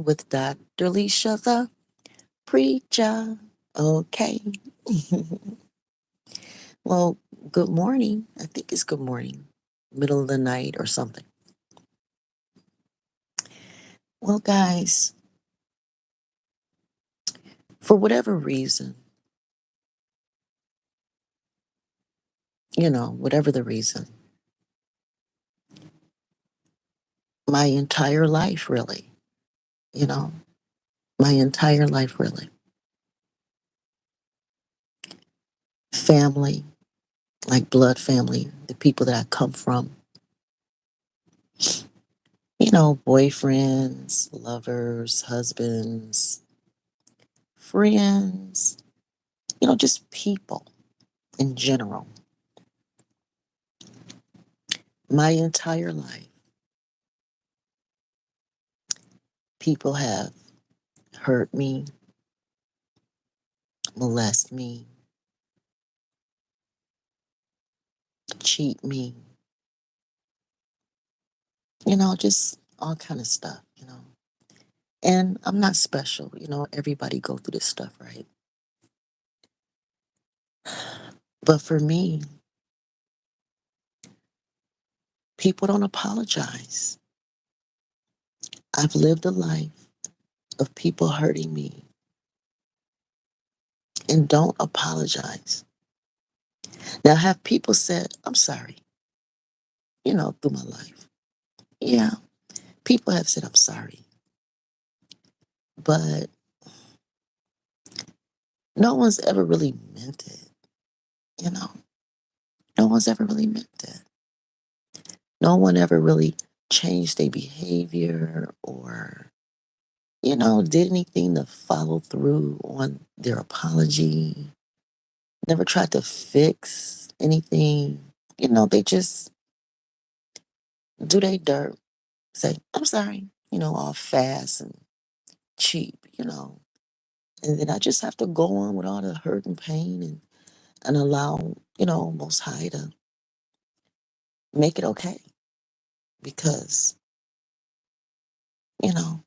with Dr. Leisha, the Preacher. Okay. Well, good morning. I think it's good morning, middle of the night or something. Well, guys, for whatever reason, whatever the reason, my entire life, really, you know, my entire life, really, family, like blood family, the people that I come from, boyfriends, lovers, husbands, friends, just people in general. My entire life, people have hurt me, molest me, cheat me, just all kind of stuff. And I'm not special, everybody go through this stuff, right? But for me, people don't apologize. I've lived a life of people hurting me and don't apologize. Now, have people said, I'm sorry, through my life? Yeah, people have said, I'm sorry. But no one's ever really meant it, you know? No one's ever really meant it. No one ever really changed their behavior or, did anything to follow through on their apology. Never tried to fix anything. They just do they dirt, say, I'm sorry, all fast and cheap. And then I just have to go on with all the hurt and pain and allow, Most High to make it okay. Because, you know,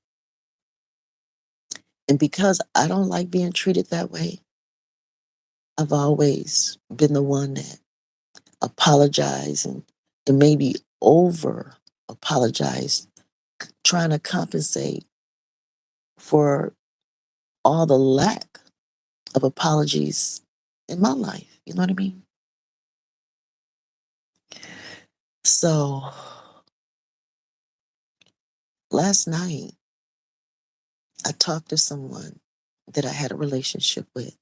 and because I don't like being treated that way, I've always been the one that apologized and maybe over apologized, trying to compensate for all the lack of apologies in my life. You know what I mean? So last night, I talked to someone that I had a relationship with,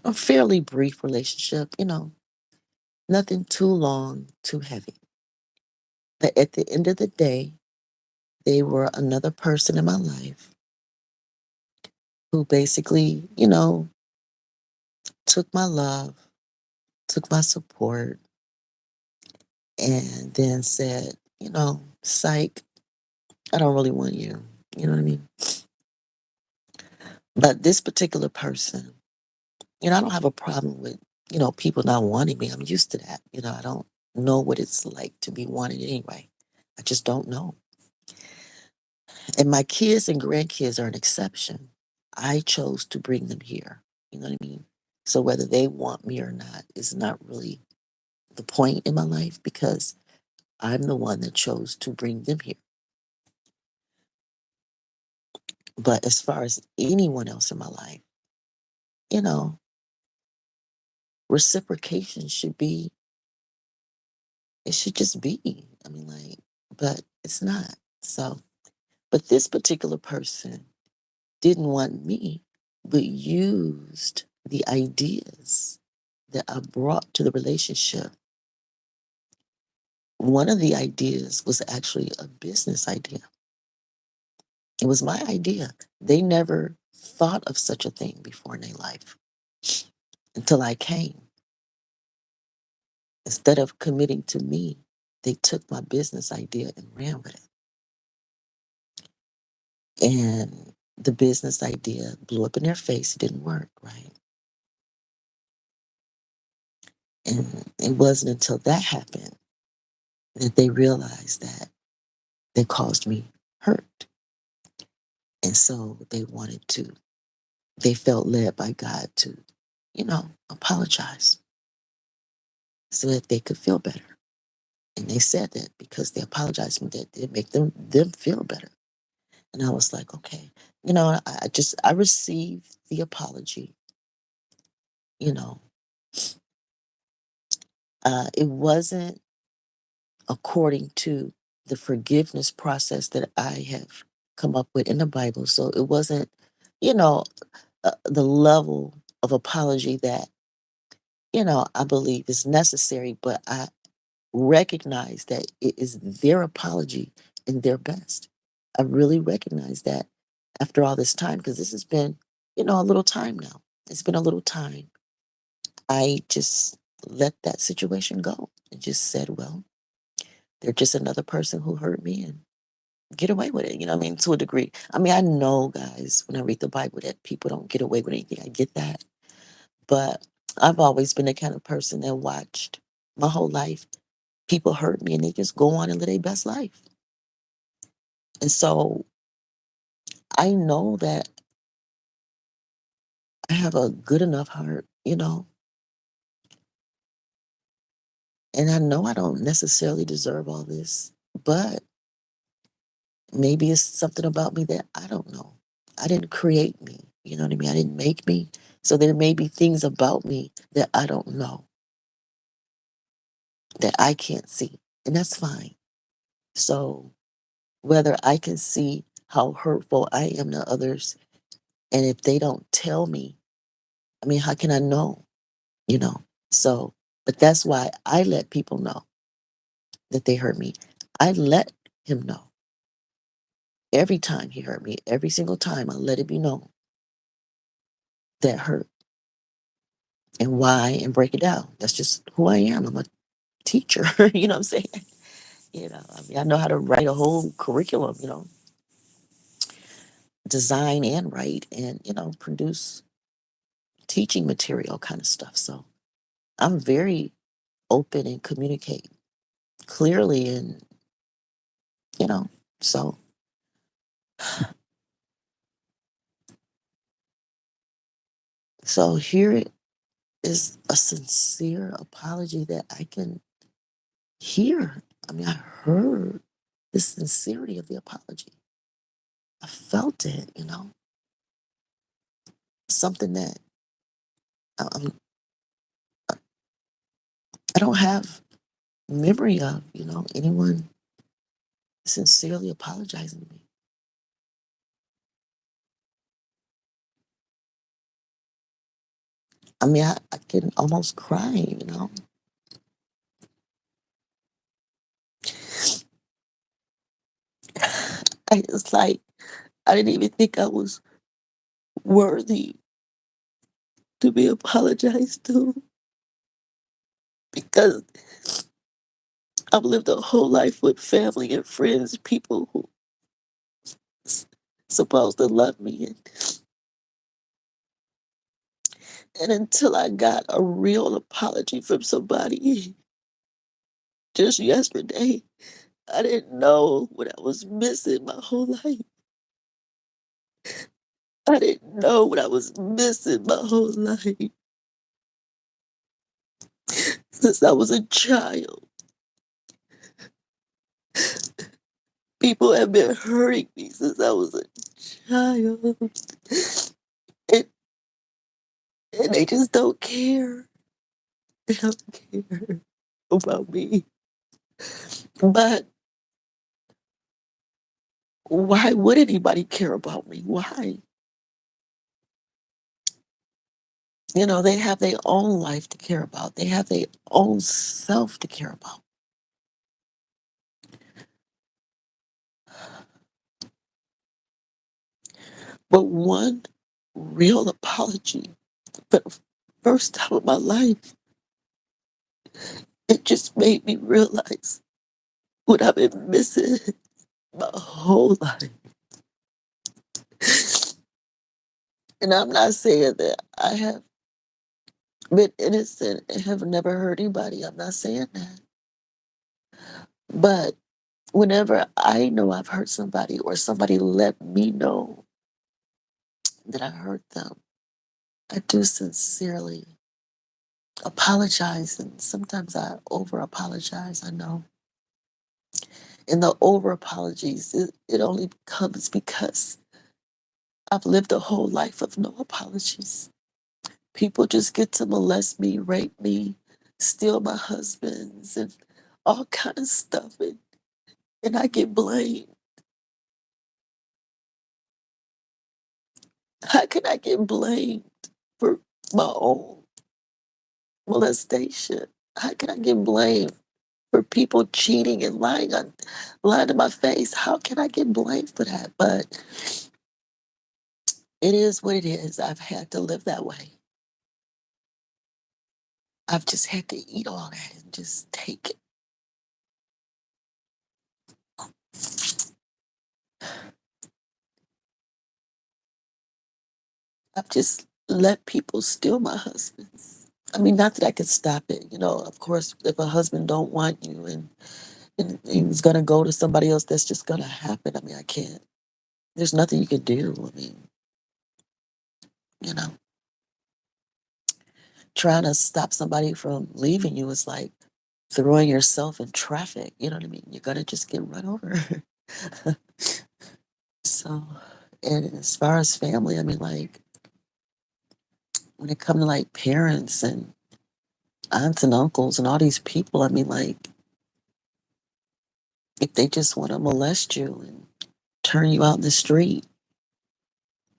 a fairly brief relationship, nothing too long, too heavy. But at the end of the day, they were another person in my life who basically, took my love, took my support, and then said, psych, I don't really want you. You know what I mean? But this particular person, I don't have a problem with, people not wanting me. I'm used to that. I don't know what it's like to be wanted anyway. I just don't know. And my kids and grandkids are an exception. I chose to bring them here. You know what I mean? So whether they want me or not is not really the point in my life because I'm the one that chose to bring them here. But as far as anyone else in my life, you know, reciprocation should be, it should just be. I mean, like, but it's not. So, but this particular person didn't want me, but used the ideas that I brought to the relationship. One of the ideas was actually a business idea. It was my idea. They never thought of such a thing before in their life until I came. Instead of committing to me, they took my business idea and ran with it. And the business idea blew up in their face. It didn't work, right? And it wasn't until that happened that they realized that they caused me hurt. And so they felt led by God to, apologize so that they could feel better. And they said that because they apologized to me, that did make them feel better. And I was like, okay, I received the apology. You know, it wasn't according to the forgiveness process that I have come up with in the Bible. So it wasn't, you know, the level of apology that I believe is necessary. But I recognize that it is their apology and their best. I really recognize that after all this time, because this has been, a little time now. It's been a little time. I just let that situation go and just said, well, they're just another person who hurt me and get away with it. You know what I mean? To a degree. I mean, I know, guys, when I read the Bible that people don't get away with anything. I get that. But I've always been the kind of person that watched my whole life people hurt me and they just go on and live their best life. And so I know that I have a good enough heart, and I know I don't necessarily deserve all this, but maybe it's something about me that I don't know. I didn't create me. You know what I mean? I didn't make me. So there may be things about me that I don't know, that I can't see. And that's fine. So whether I can see how hurtful I am to others, and if they don't tell me, I mean, how can I know? You know? So, but that's why I let people know that they hurt me. I let him know every time he hurt me, every single time I let it be known that hurt and why and break it down. That's just who I am. I'm a teacher. You know what I'm saying? I mean, I know how to write a whole curriculum, design and write and, produce teaching material kind of stuff. So I'm very open and communicate clearly and, you know, so here it is, a sincere apology that I can hear. I mean, I heard the sincerity of the apology. I felt it, something that I, I'm, I don't have memory of, anyone sincerely apologizing to me. I mean, I can almost cry, It's like I didn't even think I was worthy to be apologized to because I've lived a whole life with family and friends, people who s- supposed to love me. And until I got a real apology from somebody just yesterday, I didn't know what I was missing my whole life. I didn't know what I was missing my whole life since I was a child. People have been hurting me since I was a child. And, and they just don't care. They don't care about me. But why would anybody care about me? Why? They have their own life to care about. They have their own self to care about. But one real apology for the first time in my life, it just made me realize what I've been missing my whole life. And I'm not saying that I have been innocent and have never hurt anybody. I'm not saying that. But whenever I know I've hurt somebody or somebody let me know, that I hurt them. I do sincerely apologize, and sometimes I over apologize. I know. And the over apologies, it only comes because I've lived a whole life of no apologies. People just get to molest me, rape me, steal my husbands, and all kind of stuff, and I get blamed. How can I get blamed for my own molestation? How can I get blamed for people cheating and lying to my face? How can I get blamed for that? But it is what it is. I've had to live that way. I've just had to eat all that and just take it. I've just let people steal my husbands. I mean, not that I could stop it. Of course, if a husband don't want you and he's gonna go to somebody else, that's just gonna happen. I mean, I can't. There's nothing you can do. I mean, you know, trying to stop somebody from leaving you is like throwing yourself in traffic. You know what I mean? You're gonna just get run over. So, and as far as family, I mean, like when it comes to like parents and aunts and uncles and all these people, I mean, like if they just want to molest you and turn you out in the street,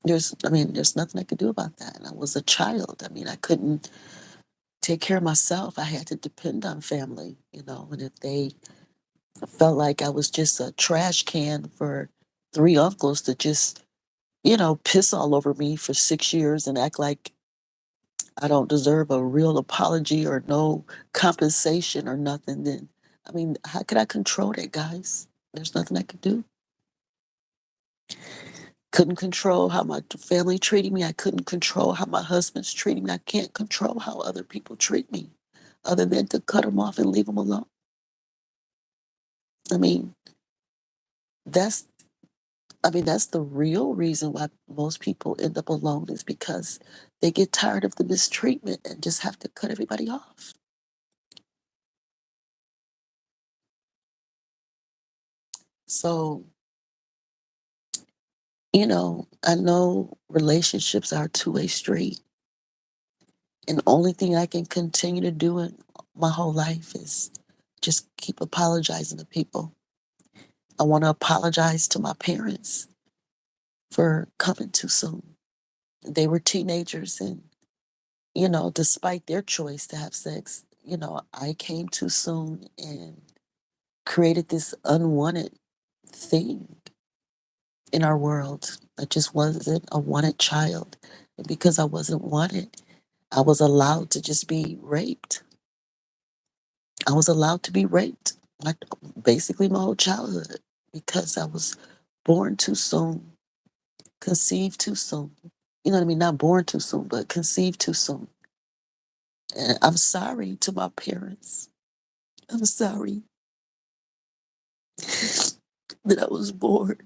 there's nothing I could do about that. And I was a child. I mean, I couldn't take care of myself. I had to depend on family. And if they felt like I was just a trash can for three uncles to just piss all over me for 6 years and act like I don't deserve a real apology or no compensation or nothing, then I mean, how could I control that, guys? There's nothing I could do. Couldn't control how my family treated me. I couldn't control how my husband's treating me. I can't control how other people treat me other than to cut them off and leave them alone. I mean, that's that's the real reason why most people end up alone is because they get tired of the mistreatment and just have to cut everybody off. So, I know relationships are a two-way street. And the only thing I can continue to do in my whole life is just keep apologizing to people. I want to apologize to my parents for coming too soon. They were teenagers, and despite their choice to have sex, I came too soon and created this unwanted thing in our world. I just wasn't a wanted child. And because I wasn't wanted, I was allowed to just be raped. I was allowed to be raped, like basically my whole childhood, because I was born too soon, conceived too soon. You know what I mean? Not born too soon, but conceived too soon. And I'm sorry to my parents. I'm sorry that I was born.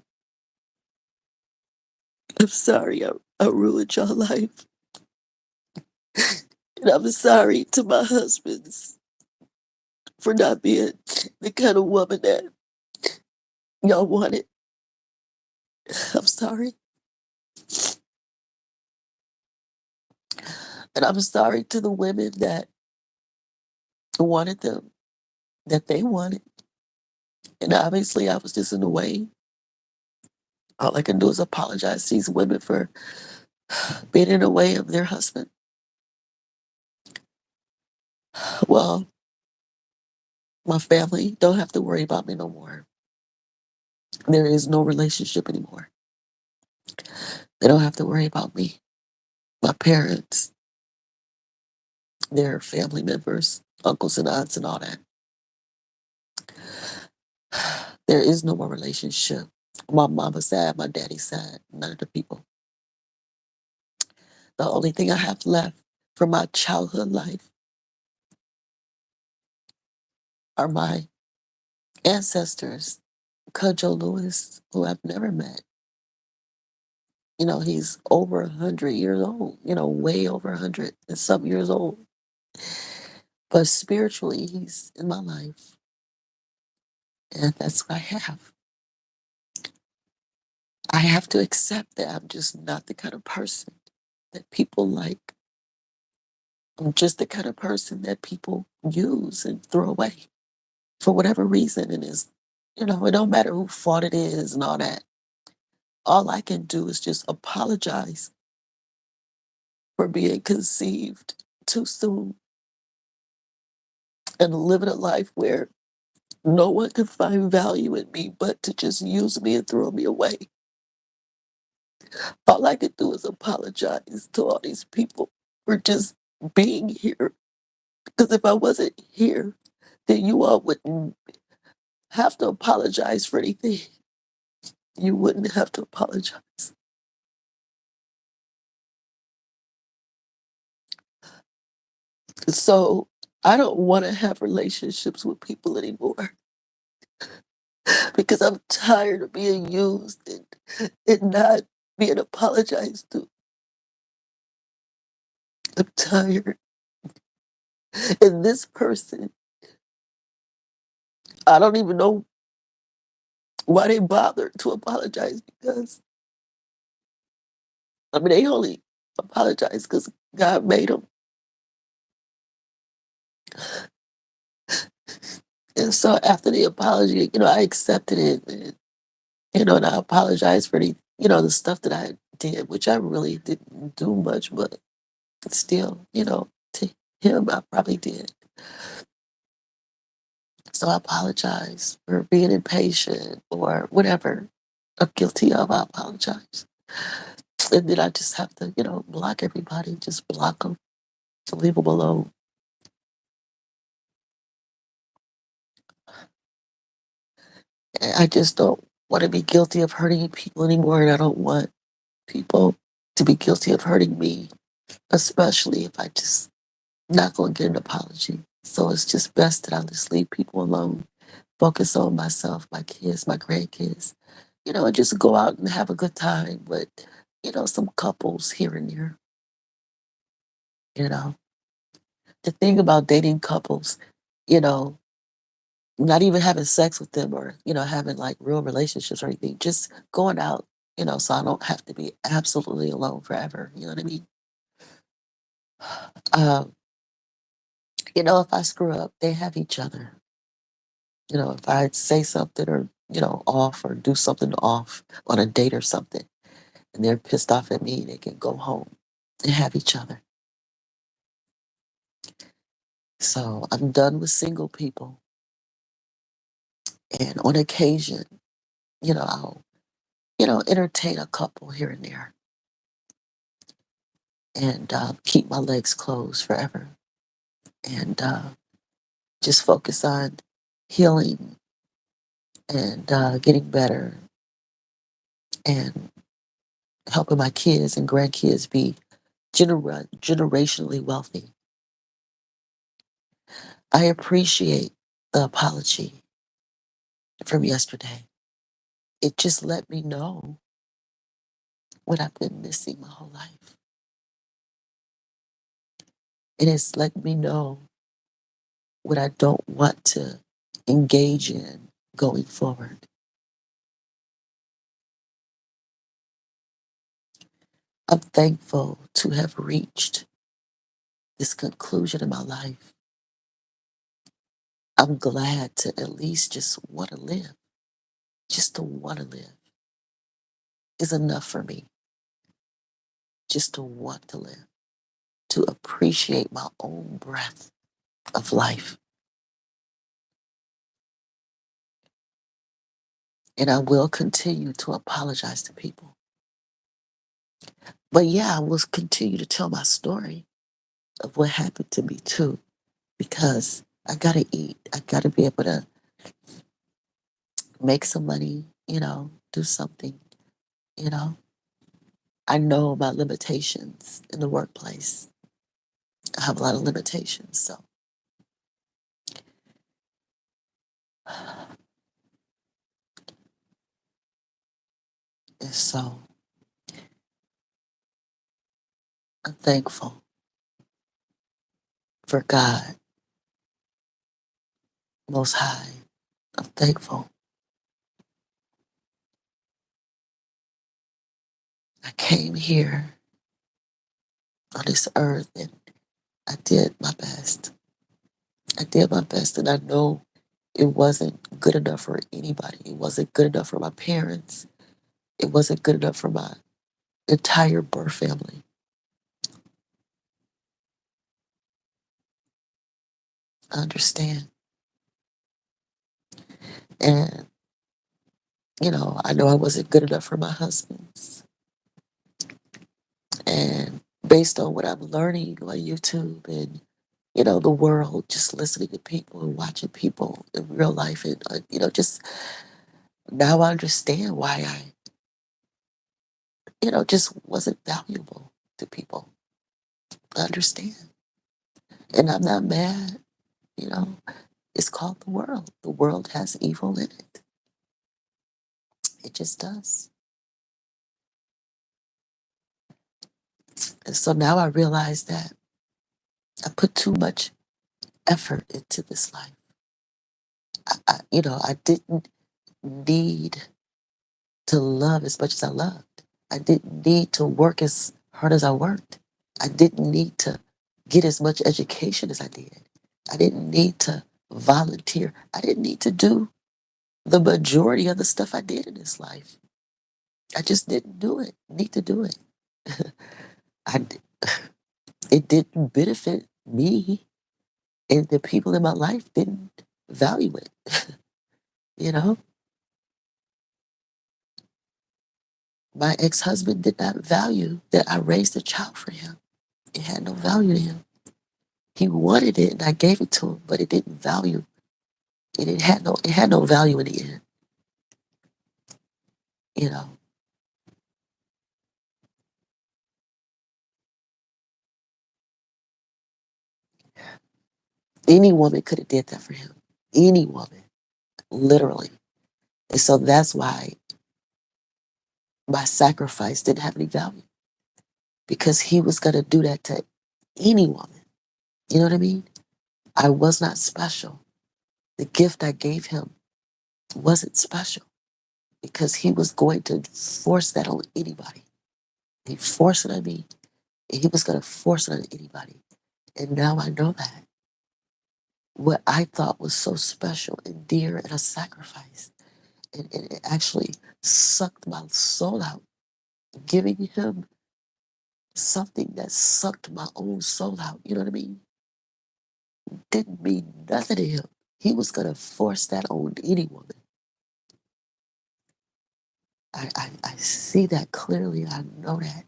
I'm sorry I ruined your life. And I'm sorry to my husbands for not being the kind of woman that y'all wanted. I'm sorry. And I'm sorry to the women that wanted them, that they wanted. And obviously, I was just in the way. All I can do is apologize to these women for being in the way of their husband. Well, my family don't have to worry about me no more. There is no relationship anymore. They don't have to worry about me. My parents, their family members, uncles and aunts, and all that. There is no more relationship. My mama's side, my daddy's side, none of the people. The only thing I have left from my childhood life are my ancestors, Cudjo Lewis, who I've never met, He's over 100 years old, way over 100 and some years old. But spiritually, he's in my life. And that's what I have. I have to accept that I'm just not the kind of person that people like. I'm just the kind of person that people use and throw away for whatever reason. And it don't matter who fault it is and all that. All I can do is just apologize for being conceived too soon and living a life where no one can find value in me but to just use me and throw me away. All I can do is apologize to all these people for just being here. Because if I wasn't here, then you all wouldn't have to apologize for anything. You wouldn't have to apologize. So I don't want to have relationships with people anymore because I'm tired of being used and not being apologized to. I'm tired. And this person, I don't even know why they bothered to apologize because, they only apologize because God made them. And so after the apology, I accepted it. And I apologized for the stuff that I did, which I really didn't do much, but still, to him, I probably did. So I apologize for being impatient or whatever I'm guilty of. I apologize. And then I just have to, block everybody, just block them, to leave them alone. And I just don't want to be guilty of hurting people anymore. And I don't want people to be guilty of hurting me, especially if I just not going to get an apology. So it's just best that I just leave people alone, focus on myself, my kids, my grandkids, and just go out and have a good time with, some couples here and there. You know, the thing about dating couples, you know, not even having sex with them or, having like real relationships or anything, just going out, so I don't have to be absolutely alone forever. You know what I mean? Um, if I screw up, they have each other. If I say something or, off or do something off on a date or something and they're pissed off at me, they can go home and have each other. So I'm done with single people. And on occasion, I'll, entertain a couple here and there and keep my legs closed forever and just focus on healing and getting better and helping my kids and grandkids be generationally wealthy. I appreciate the apology from yesterday. It just let me know what I've been missing my whole life. And it's let me know what I don't want to engage in going forward. I'm thankful to have reached this conclusion in my life. I'm glad to at least just want to live. Just to want to live is enough for me. Just to want to live, to appreciate my own breath of life. And I will continue to apologize to people. But yeah, I will continue to tell my story of what happened to me too, because I gotta eat. I gotta be able to make some money, do something, you know. I know about limitations in the workplace. I have a lot of limitations. So, and so I'm thankful for God Most High. I'm thankful I came here on this earth and I did my best. I did my best, and I know it wasn't good enough for anybody. It wasn't good enough for my parents. It wasn't good enough for my entire birth family. I understand. And, I know I wasn't good enough for my husbands. And based on what I'm learning on YouTube and, the world, just listening to people and watching people in real life, and, just now I understand why just wasn't valuable to people. I understand. And I'm not mad, you know. It's called the world. The world has evil in it. It just does. And so now I realize that I put too much effort into this life. I didn't need to love as much as I loved. I didn't need to work as hard as I worked. I didn't need to get as much education as I did. I didn't need to volunteer. I didn't need to do the majority of the stuff I did in this life. I just didn't do it. Need to do it. I, it didn't benefit me, and the people in my life didn't value it. You know, my ex-husband did not value that I raised a child for him. It had no value to him. He wanted it, and I gave it to him, but it didn't value. It had no value in the end. You know, any woman could have did that for him. Any woman, literally. And so that's why my sacrifice didn't have any value, because he was gonna do that to any woman. You know what I mean? I was not special. The gift I gave him wasn't special, because he was going to force that on anybody. He forced it on me, and he was going to force it on anybody. And now I know that what I thought was so special and dear and a sacrifice, and it actually sucked my soul out. Giving him something that sucked my own soul out, you know what I mean? Didn't mean nothing to him. He was going to force that on any woman. I see that clearly. I know that.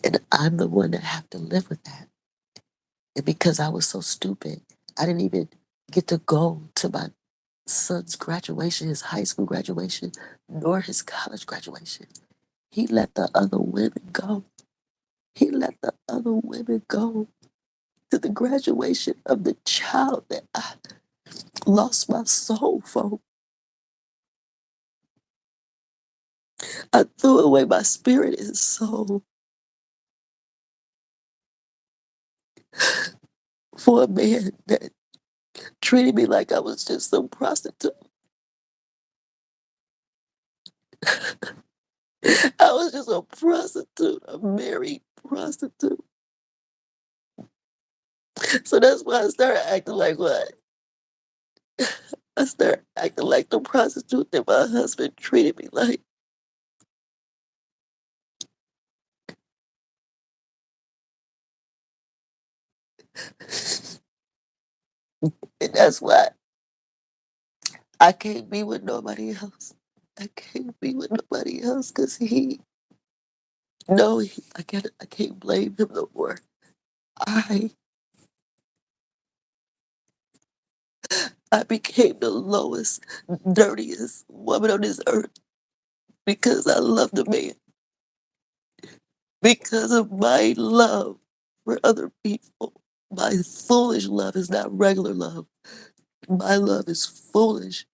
And I'm the one that have to live with that. And because I was so stupid, I didn't even get to go to my son's graduation, his high school graduation, nor his college graduation. He let the other women go. He let the other women go to the graduation of the child that I lost my soul for. I threw away my spirit and soul for a man that treated me like I was just some prostitute. I was just a prostitute, a married prostitute. So that's why I started acting like what? I started acting like the prostitute that my husband treated me like. And that's why I can't be with nobody else. I can't be with nobody else because no, I can't blame him no more. I, I became the lowest, dirtiest woman on this earth because I loved a man, because of my love for other people. My foolish love is not regular love. My love is foolish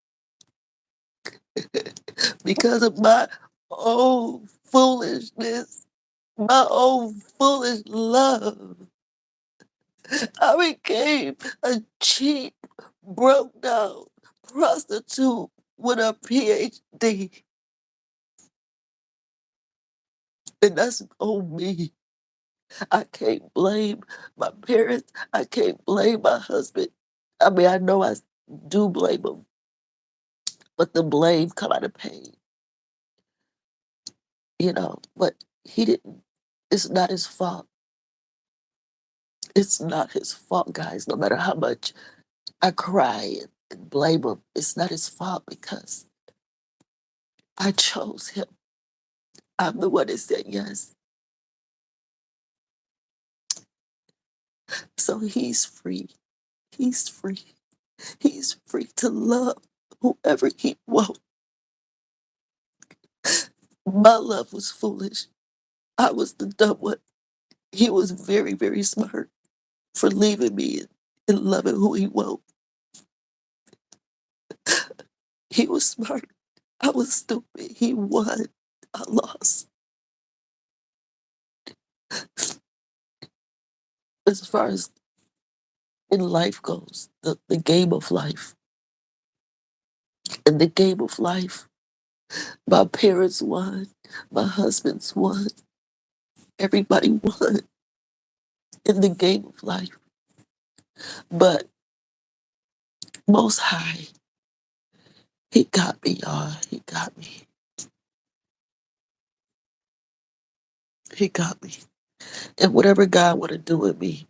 because of my own foolishness. my own foolish love. I became a cheap, broke down prostitute with a PhD. And that's on me. I can't blame my parents. I can't blame my husband. I mean, I know I do blame him, but the blame come out of pain, But he didn't. It's not his fault. It's not his fault, guys. No matter how much I cry and blame him, it's not his fault because I chose him. I'm the one that said yes. So he's free. He's free. He's free to love whoever he wants. My love was foolish. I was the dumb one. He was very, very smart for leaving me and loving who he wants. He was smart. I was stupid. He won. I lost. As far as in life goes, the game of life. In the game of life, my parents won. My husband's won. Everybody won in the game of life. But Most High, he got me, y'all. He got me. He got me. And whatever God want to do with me,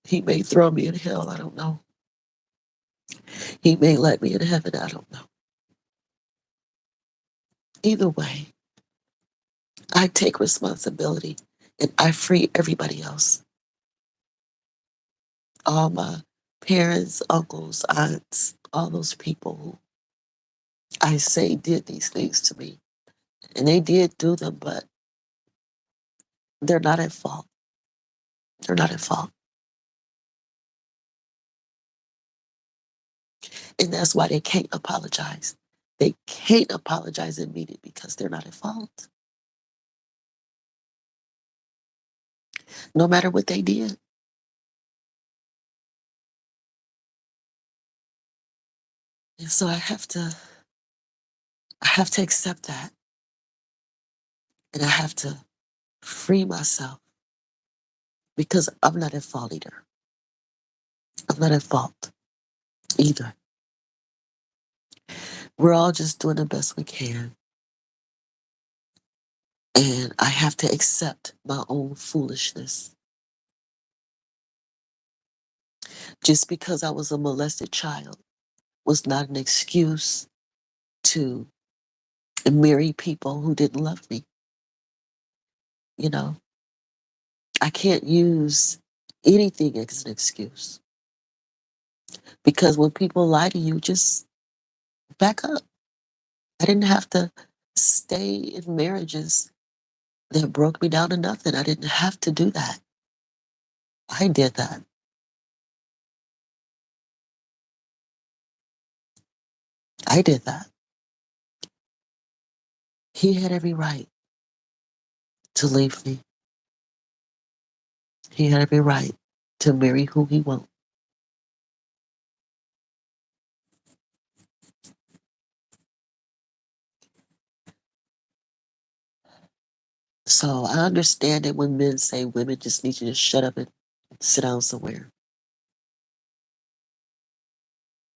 he may throw me in hell. I don't know. He may let me in heaven. I don't know. Either way, I take responsibility and I free everybody else. All my parents, uncles, aunts, all those people who I say did these things to me. And they did do them, but they're not at fault. They're not at fault. And that's why they can't apologize. They can't apologize and mean it because they're not at fault. No matter what they did. And so I have to accept that. And I have to free myself because I'm not at fault either. I'm not at fault either. We're all just doing the best we can. And I have to accept my own foolishness. Just because I was a molested child was not an excuse to marry people who didn't love me. You know, I can't use anything as an excuse because when people lie to you, just back up. I didn't have to stay in marriages that broke me down to nothing. I didn't have to do that. I did that. I did that. He had every right to leave me. He had every right to marry who he wants. So I understand that when men say women just need you to shut up and sit down somewhere.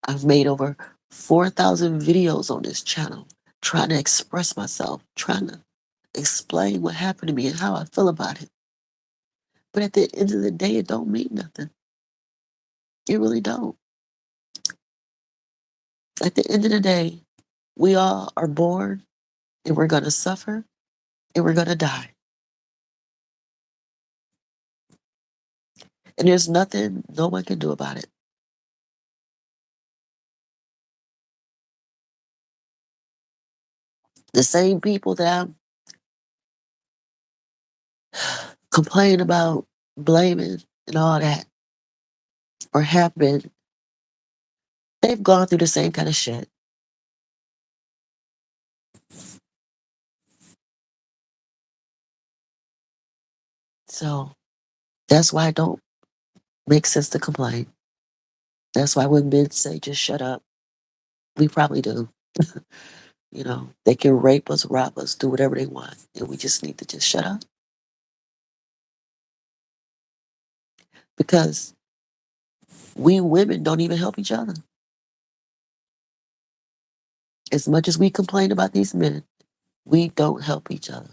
I've made over 4,000 videos on this channel trying to express myself, trying to explain what happened to me and how I feel about it. But at the end of the day, it don't mean nothing. It really don't. At the end of the day, we all are born and we're going to suffer and we're going to die. And there's nothing no one can do about it. The same people that I'm complaining about, blaming, and all that, or have been, they've gone through the same kind of shit. So that's why it don't make sense to complain. That's why when men say just shut up, we probably do. They can rape us, rob us, do whatever they want, and we just need to just shut up. Because we women don't even help each other. As much as we complain about these men, we don't help each other.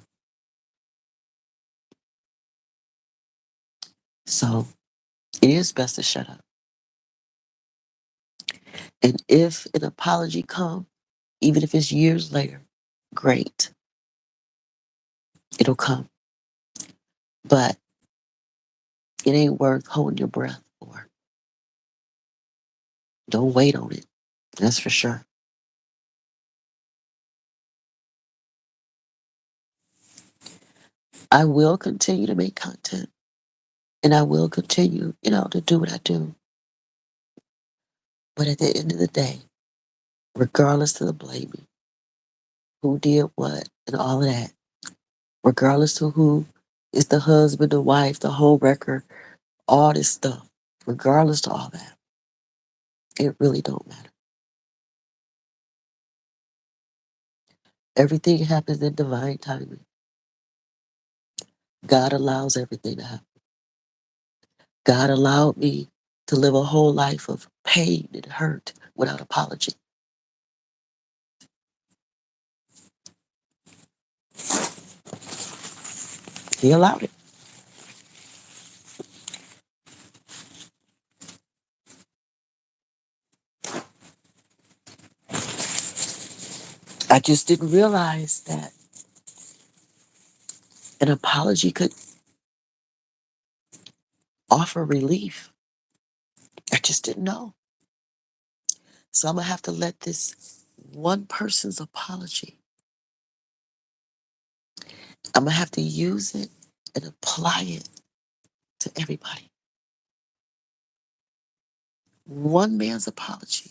So it is best to shut up. And if an apology comes, even if it's years later, great. It'll come. But it ain't worth holding your breath for. Don't wait on it. That's for sure. I will continue to make content and I will continue, to do what I do. But at the end of the day, regardless of the blaming, who did what and all of that, regardless of who is the husband, the wife, the whole record, all this stuff, regardless of all that, it really don't matter. Everything happens in divine timing. God allows everything to happen. God allowed me to live a whole life of pain and hurt without apology. He allowed it. I just didn't realize that an apology could offer relief. I just didn't know. So I'm going to have to let this one person's apology, I'm going to have to use it and apply it to everybody. One man's apology.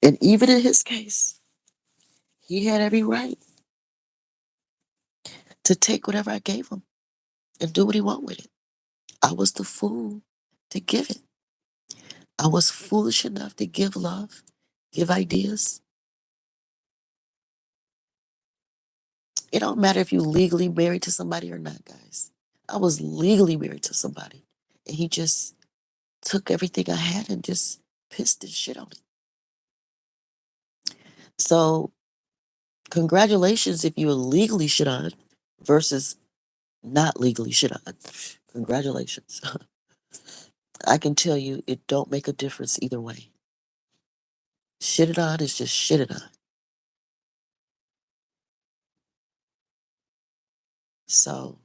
And even in his case, he had every right to take whatever I gave him and do what he wanted with it. I was the fool to give it. I was foolish enough to give love, give ideas. It don't matter if you legally married to somebody or not, guys. I was legally married to somebody. And he just took everything I had and just pissed his shit on it. So congratulations if you were legally shit on versus not legally shit on. Congratulations. I can tell you it don't make a difference either way. Shit it on is just shit it on. So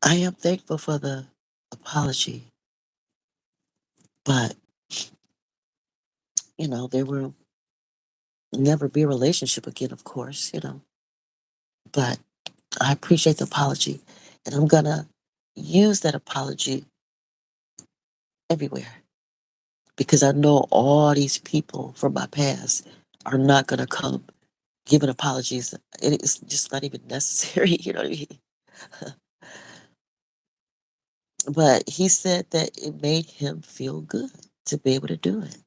I am thankful for the apology, but there will never be a relationship again, of course. But I appreciate the apology, and I'm gonna use that apology everywhere because I know all these people from my past are not gonna come giving apologies. It's just not even necessary, you know what I mean? But he said that it made him feel good to be able to do it.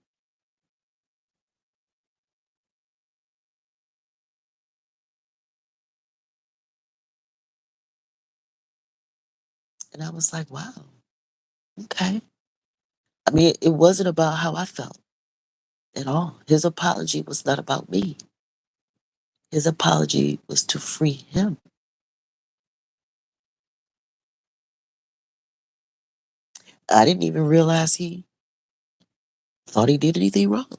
And I was like, wow, okay. I mean, it wasn't about how I felt at all. His apology was not about me. His apology was to free him. I didn't even realize he thought he did anything wrong.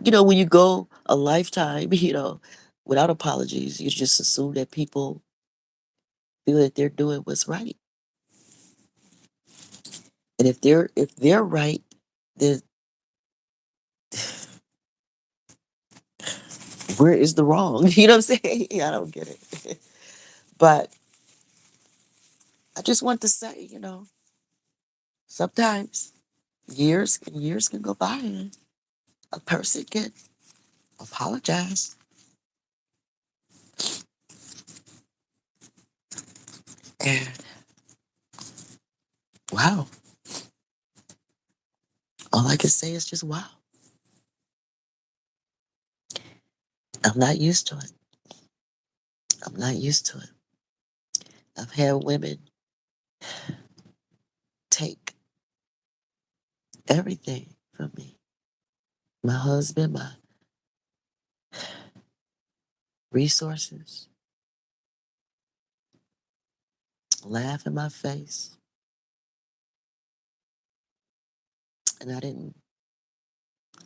When you go a lifetime, without apologies, you just assume that people feel that they're doing what's right. And if they're right, then where is the wrong? You know what I'm saying? I don't get it. But I just want to say, sometimes years and years can go by A person can apologize and wow, all I can say is just wow. I'm not used to it. I'm not used to it. I've had women take everything from me. My husband, my resources, laugh in my face. And I didn't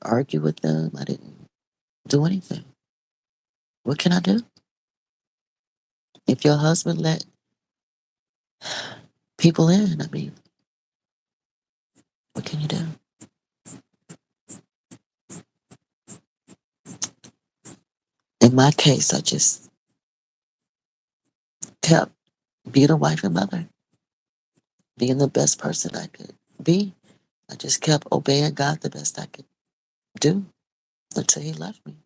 argue with them. I didn't do anything. What can I do? If your husband let people in, I mean, what can you do? In my case, I just kept being a wife and mother, being the best person I could be. I just kept obeying God the best I could do until He left me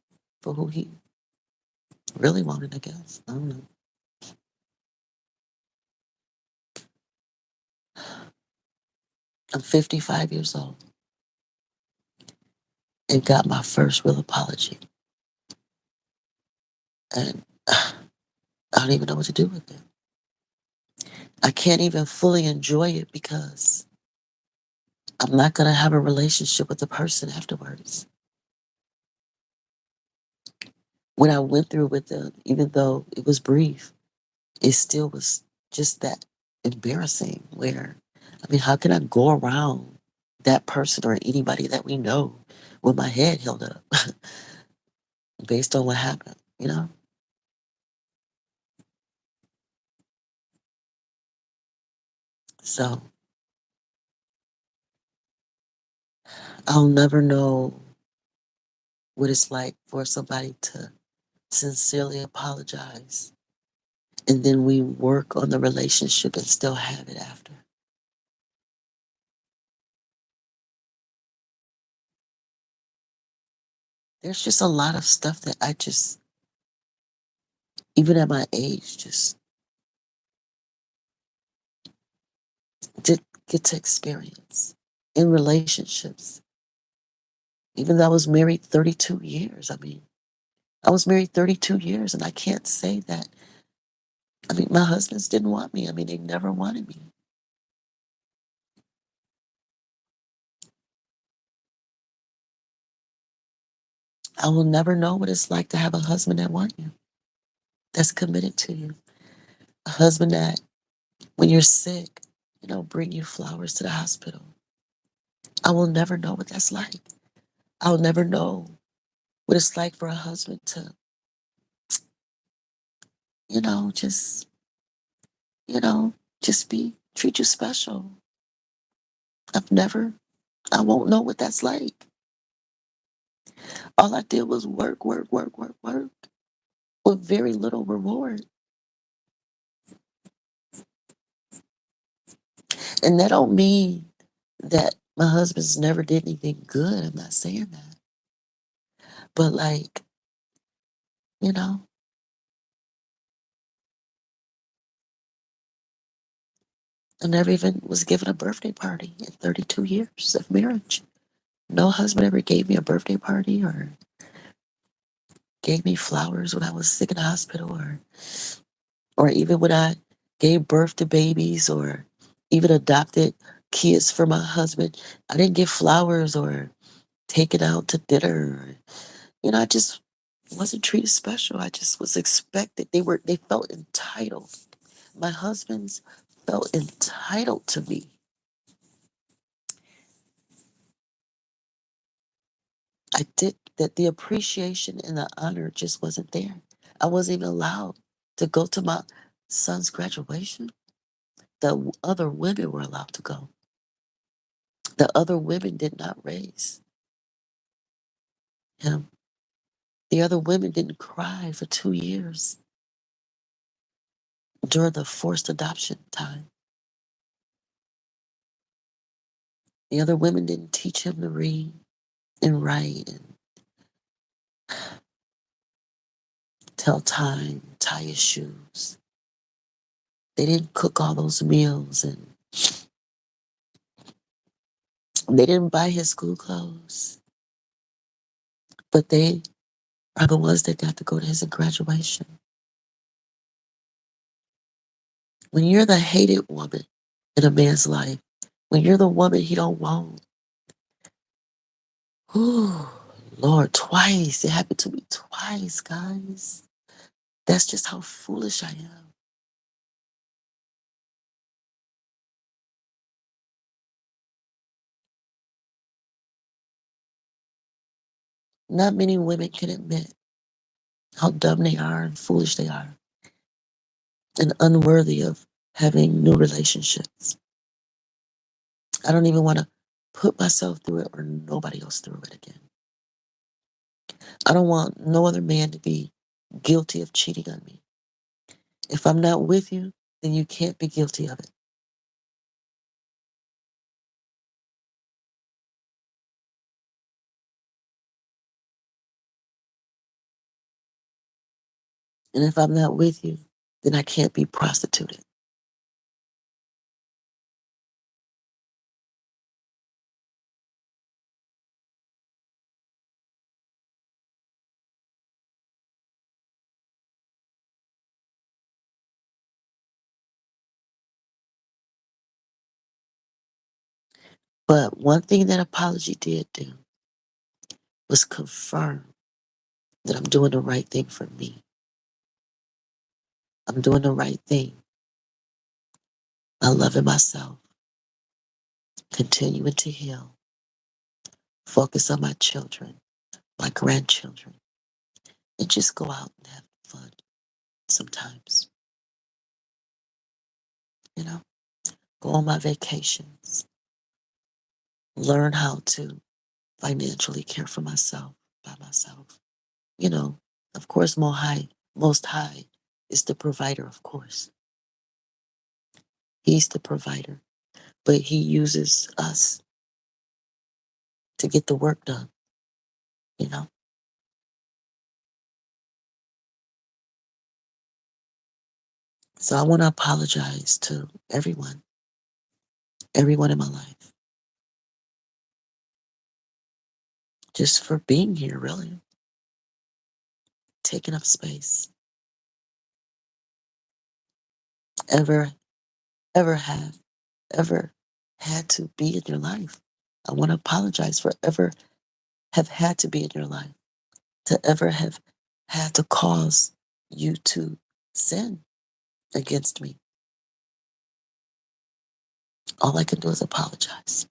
for who He really wanted, I guess. I don't know. I'm 55 years old and got my first real apology. And I don't even know what to do with it. I can't even fully enjoy it because I'm not going to have a relationship with the person afterwards. What I went through with them, even though it was brief, it still was just that embarrassing. Where, I mean, how can I go around that person or anybody that we know with my head held up based on what happened, you know? So I'll never know what it's like for somebody to sincerely apologize and then we work on the relationship and still have it after. There's just a lot of stuff that I just, even at my age, just did get to experience in relationships. Even though I was married 32 years, I mean, I was married 32 years and I can't say that. I mean, my husbands didn't want me. I mean, they never wanted me. I will never know what it's like to have a husband that wants you, that's committed to you. A husband that, when you're sick, bring you flowers to the hospital. I will never know what that's like. I'll never know what it's like for a husband to, you know, just, you know, just treat you special. I've never, I won't know what that's like. All I did was work, work, work, work, work with very little reward. And that don't mean that my husband's never did anything good. I'm not saying that. But like, you know, I never even was given a birthday party in 32 years of marriage. No husband ever gave me a birthday party or gave me flowers when I was sick in the hospital or even when I gave birth to babies or even adopted kids for my husband. I didn't get flowers or take it out to dinner. I just wasn't treated special. I just was expected. They felt entitled. My husbands felt entitled to me. I did that. The appreciation and the honor just wasn't there. I wasn't even allowed to go to my son's graduation. The other women were allowed to go. The other women did not raise him. The other women didn't cry for 2 years during the forced adoption time. The other women didn't teach him to read and write. tell time, tie his shoes. They didn't cook all those meals and they didn't buy his school clothes. But they are the ones that got to go to his graduation. When you're the hated woman in a man's life, when you're the woman he don't want, whew, Lord, twice. It happened to me twice, guys. That's just how foolish I am. Not many women can admit how dumb they are and foolish they are and unworthy of having new relationships. I don't even want to put myself through it or nobody else through it again. I don't want no other man to be guilty of cheating on me. If I'm not with you, then you can't be guilty of it. And if I'm not with you, then I can't be prostituted. But one thing that apology did do was confirm that I'm doing the right thing for me. I'm doing the right thing by loving myself, continuing to heal, focus on my children, my grandchildren, and just go out and have fun sometimes. You know, go on my vacations, learn how to financially care for myself by myself. You know, of course, most high is the provider, of course. He's the provider, but he uses us to get the work done, you know? So I want to apologize to everyone in my life, just for being here, really, taking up space. Ever, ever have, ever had to be in your life. I want to apologize for ever have had to be in your life, to ever have had to cause you to sin against me. All I can do is apologize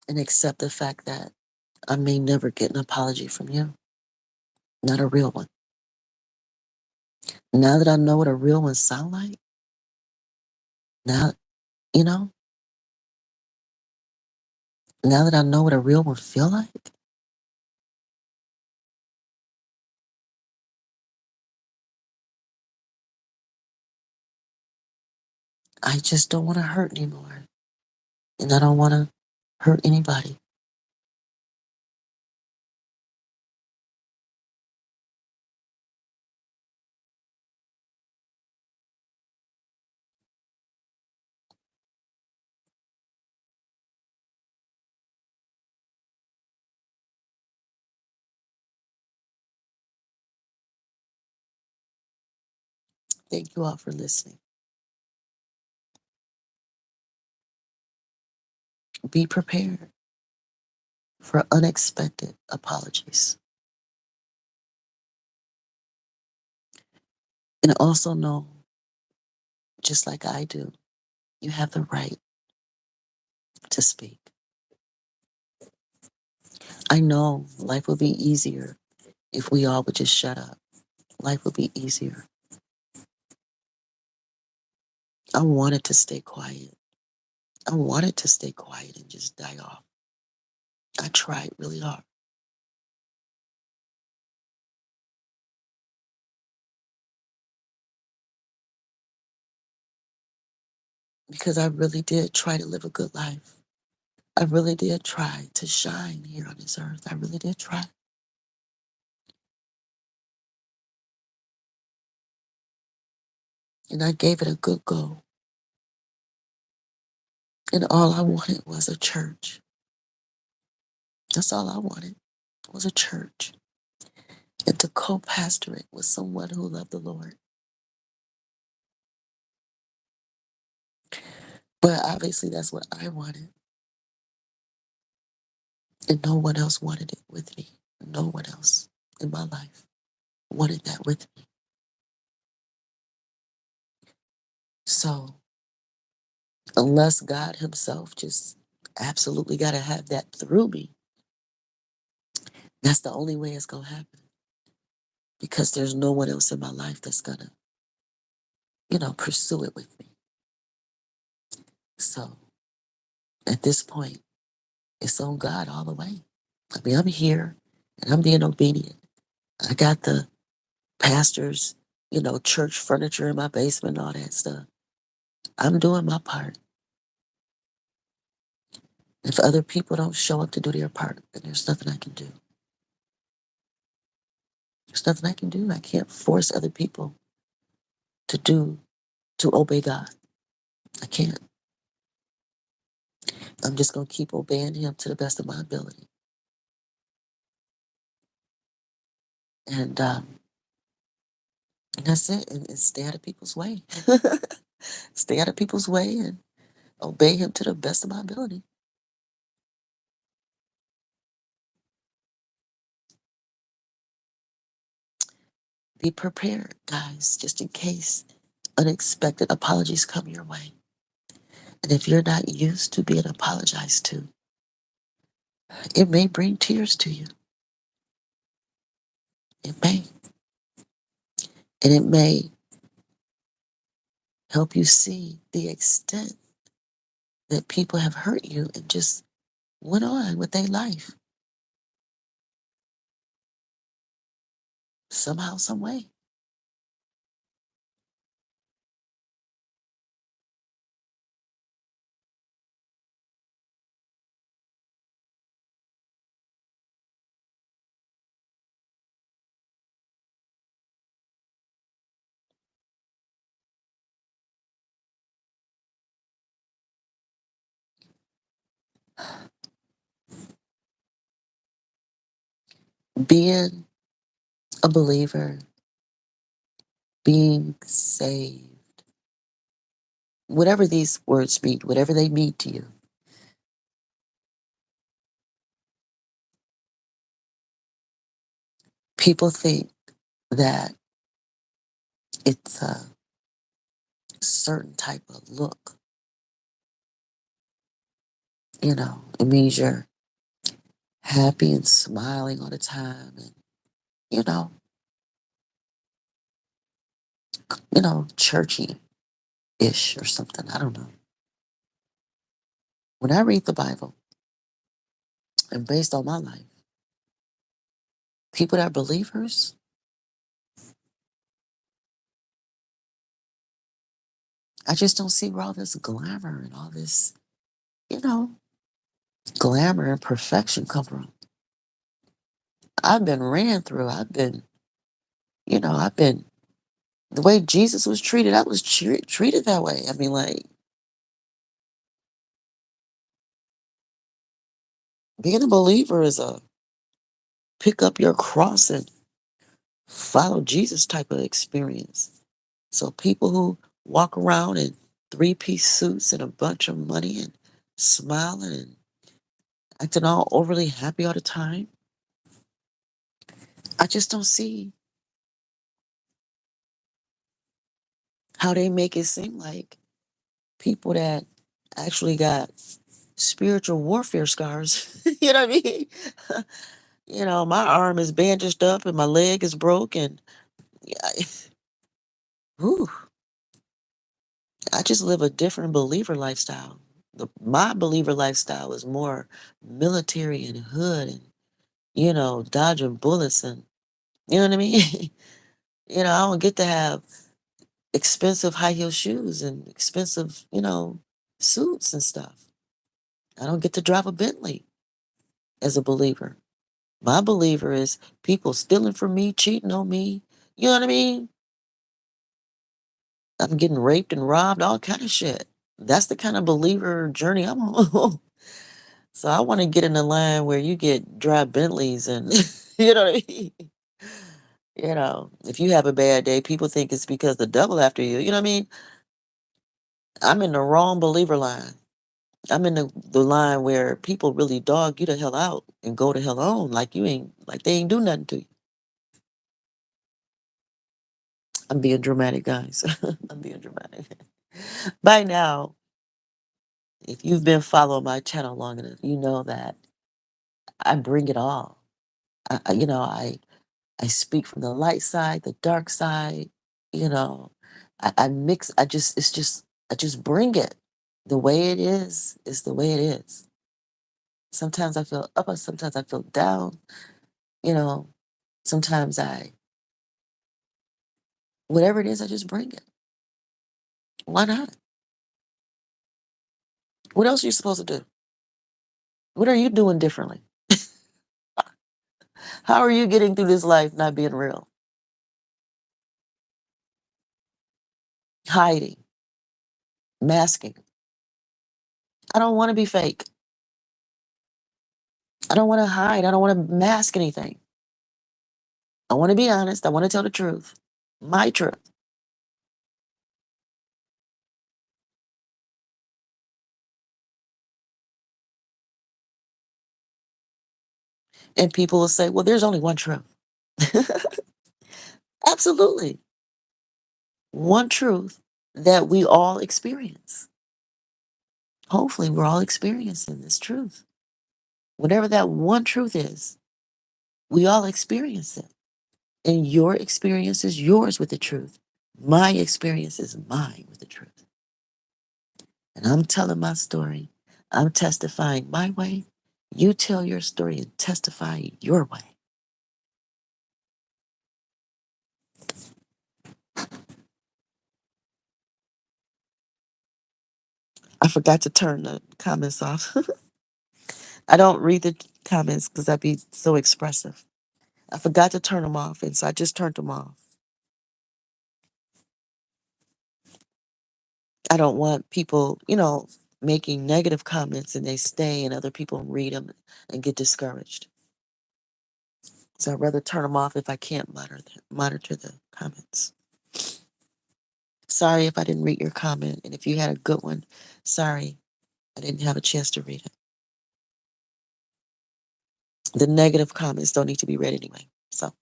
and accept the fact that I may never get an apology from you, not a real one. Now that I know what a real one sound like, now, you know, now that I know what a real one feel like, I just don't want to hurt anymore. And I don't want to hurt anybody. Thank you all for listening. Be prepared for unexpected apologies. And also know, just like I do, you have the right to speak. I know life would be easier if we all would just shut up. Life would be easier. I wanted to stay quiet. I wanted to stay quiet and just die off. I tried really hard because I really did try to live a good life. I really did try to shine here on this earth. I really did try. And I gave it a good go. And all I wanted was a church. That's all I wanted was a church. And to co-pastor it with someone who loved the Lord. But obviously that's what I wanted. And no one else wanted it with me. No one else in my life wanted that with me. So unless God himself just absolutely got to have that through me, that's the only way it's going to happen. Because there's no one else in my life that's going to, pursue it with me. So at this point, it's on God all the way. I mean, I'm here and I'm being obedient. I got the pastor's, church furniture in my basement and all that stuff. I'm doing my part. If other people don't show up to do their part, then there's nothing I can do. There's nothing I can do. I can't force other people to do, to obey God. I can't. I'm just going to keep obeying him to the best of my ability. And that's it. And stay out of people's way. Stay out of people's way and obey him to the best of my ability. Be prepared, guys, just in case unexpected apologies come your way. And if you're not used to being apologized to, it may bring tears to you. It may. And it may help you see the extent that people have hurt you and just went on with their life somehow, some way. Being a believer, being saved, whatever these words mean, whatever they mean to you, people think that it's a certain type of look. It means you're happy and smiling all the time and, you know, churchy-ish or something. I don't know. When I read the Bible and based on my life, people that are believers, I just don't see where all this glamour and all this, you know, glamour and perfection come from. I've been ran through. I've been, the way Jesus was treated, I was treated that way. I mean, like, being a believer is a pick up your cross and follow Jesus type of experience. So people who walk around in three-piece suits and a bunch of money and smiling and acting all overly happy all the time, I just don't see how they make it seem like people that actually got spiritual warfare scars. You know what I mean? My arm is bandaged up and my leg is broken. Yeah, whew, I just live a different believer lifestyle. My believer lifestyle is more military and hood and, dodging bullets and, you know what I mean? I don't get to have expensive high heel shoes and expensive, suits and stuff. I don't get to drive a Bentley as a believer. My believer is people stealing from me, cheating on me. You know what I mean? I'm getting raped and robbed, all kind of shit. That's the kind of believer journey I'm on. So I want to get in the line where you get drive Bentleys and you know what I mean? If you have a bad day, people think it's because the devil after you. You know what I mean? I'm in the wrong believer line. I'm in the line where people really dog you the hell out and go to hell on like you ain't like they ain't do nothing to you. I'm being dramatic, guys. I'm being dramatic. By now, if you've been following my channel long enough, you know that I bring it all. I speak from the light side, the dark side. You know, I mix. I just bring it. The way it is the way it is. Sometimes I feel up, and sometimes I feel down. You know, sometimes whatever it is, I just bring it. Why not? What else are you supposed to do? What are you doing differently? How are you getting through this life not being real? Hiding, masking. I don't want to be fake. I don't want to hide. I don't want to mask anything. I want to be honest. I want to tell the truth. My truth. And people will say, well, there's only one truth. Absolutely. One truth that we all experience. Hopefully, we're all experiencing this truth. Whatever that one truth is, we all experience it. And your experience is yours with the truth. My experience is mine with the truth. And I'm telling my story. I'm testifying my way. You tell your story and testify your way. I forgot to turn the comments off. I don't read the comments because I'd be so expressive. I forgot to turn them off, and so I just turned them off. I don't want people, making negative comments and they stay and other people read them and get discouraged. So I'd rather turn them off if I can't monitor the comments. Sorry if I didn't read your comment. And if you had a good one, sorry I didn't have a chance to read it. The negative comments don't need to be read anyway. So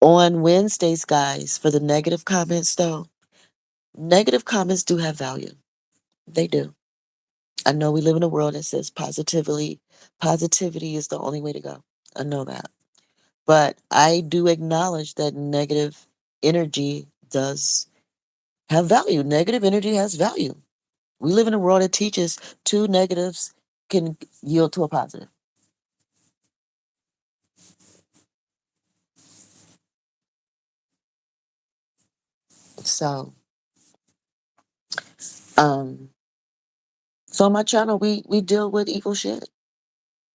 on Wednesdays, guys, for the negative comments though, negative comments do have value. They do. I know we live in a world that says positivity is the only way to go. I know that. But I do acknowledge that negative energy does have value. Negative energy has value. We live in a world that teaches two negatives can yield to a positive. So, um, so on my channel, we deal with evil shit.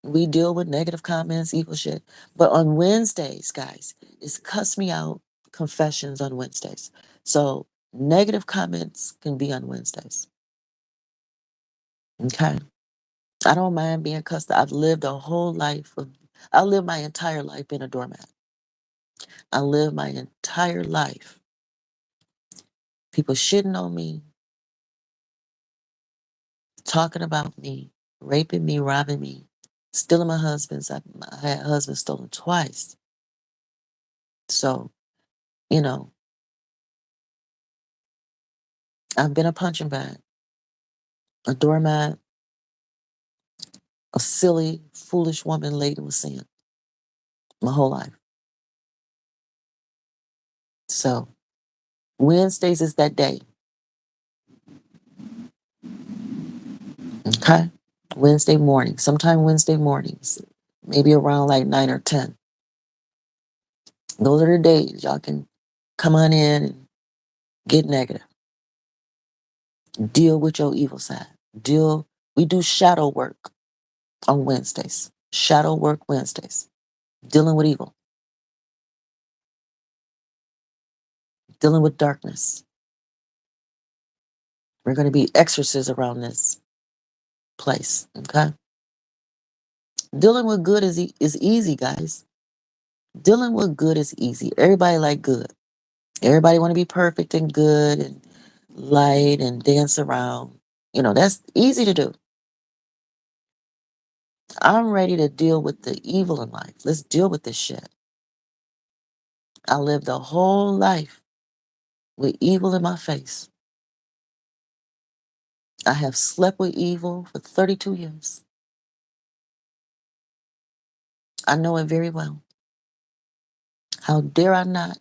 We deal with negative comments, evil shit. But on Wednesdays, guys, it's cuss me out confessions on Wednesdays. So negative comments can be on Wednesdays. Okay. I don't mind being cussed. I've lived a whole life of, I lived my entire life being a doormat. I lived my entire life. People shitting on me, talking about me, raping me, robbing me, stealing my husband's. I had husband stolen twice. So, you know, I've been a punching bag, a doormat, a silly, foolish woman laden with sin my whole life. So Wednesdays is that day. Okay. Wednesday morning, sometime Wednesday mornings, maybe around like 9 or 10. Those are the days y'all can come on in and get negative. Deal with your evil side. Deal. We do shadow work on Wednesdays. Shadow work Wednesdays. Dealing with evil, dealing with darkness. We're going to be exorcists around this place. Okay. Dealing with good is easy, guys. Dealing with good is easy. Everybody like good. Everybody want to be perfect and good and light and dance around. That's easy to do. I'm ready to deal with the evil in life. Let's deal with this shit. I lived a whole life with evil in my face. I have slept with evil for 32 years. I know it very well. How dare I not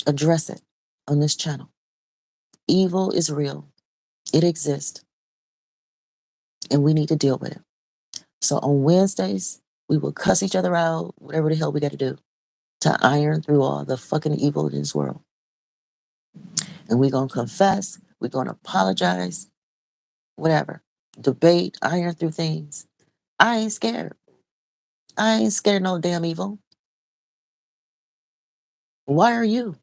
address it on this channel? Evil is real. It exists, and we need to deal with it. So on Wednesdays, we will cuss each other out, whatever the hell we got to do to iron through all the fucking evil in this world. And we're going to confess, we're going to apologize, whatever. Debate, iron through things. I ain't scared. I ain't scared of no damn evil. Why are you?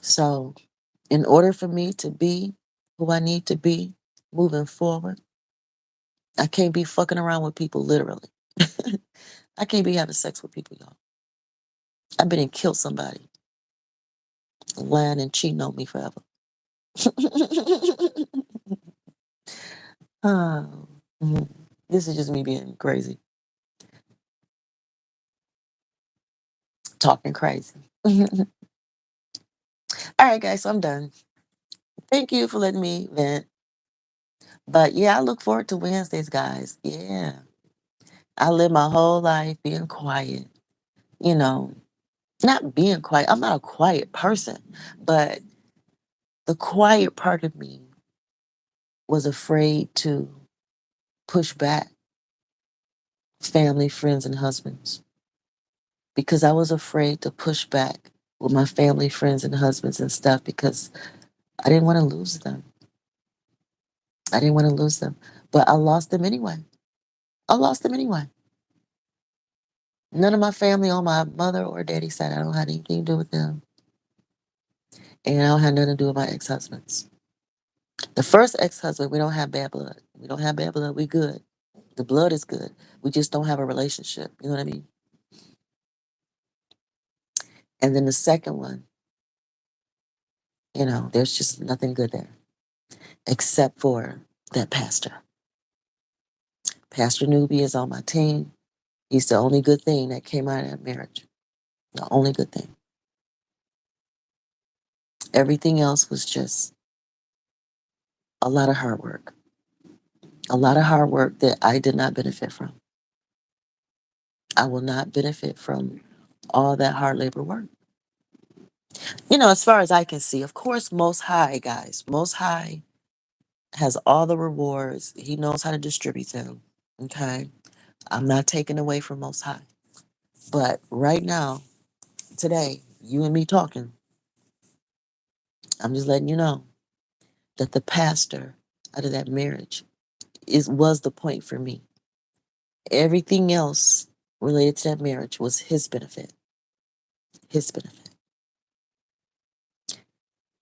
So, in order for me to be who I need to be moving forward, I can't be fucking around with people literally. I can't be having sex with people, y'all. I've been and killed somebody, lying and cheating on me forever. Oh, mhm. This is just me being crazy, talking crazy. All right, guys, so I'm done. Thank you for letting me vent. But yeah, I look forward to Wednesdays, guys. Yeah. I live my whole life being quiet, you know, not being quiet. I'm not a quiet person, but the quiet part of me was afraid to push back family, friends, and husbands because I was afraid to push back with my family, friends, and husbands and stuff because I didn't want to lose them. I didn't want to lose them, but I lost them anyway. I lost them anyway. None of my family on my mother or daddy's side, I don't have anything to do with them. And I don't have nothing to do with my ex-husbands. The first ex-husband, we don't have bad blood. We don't have bad blood. We good. The blood is good. We just don't have a relationship. You know what I mean? And then the second one, there's just nothing good there except for that pastor. Pastor Newbie is on my team. He's the only good thing that came out of that marriage. The only good thing. Everything else was just a lot of hard work. A lot of hard work that I did not benefit from. I will not benefit from all that hard labor work. As far as I can see, of course, Most High, guys, Most High has all the rewards. He knows how to distribute them. Okay. I'm not taking away from Most High. But right now, today, you and me talking, I'm just letting you know that the pastor out of that marriage was the point for me. Everything else related to that marriage was his benefit. His benefit.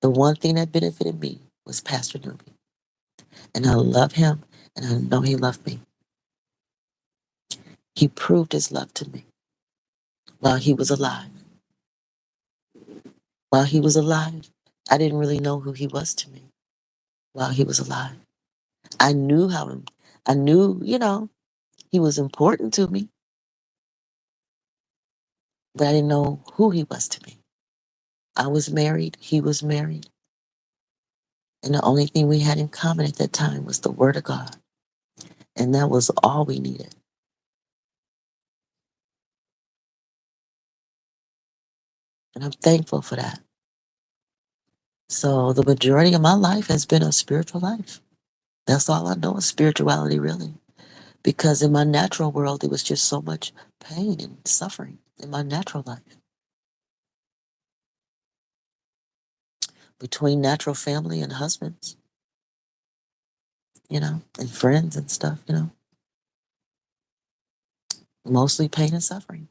The one thing that benefited me was Pastor Newby. And I love him and I know he loved me. He proved his love to me while he was alive. While he was alive, I didn't really know who he was to me while he was alive. I knew I knew, he was important to me, but I didn't know who he was to me. I was married, he was married, and the only thing we had in common at that time was the Word of God. And that was all we needed. And I'm thankful for that. So the majority of my life has been a spiritual life. That's all I know is spirituality, really. Because in my natural world, it was just so much pain and suffering in my natural life between natural family and husbands, and friends and stuff. Mostly pain and suffering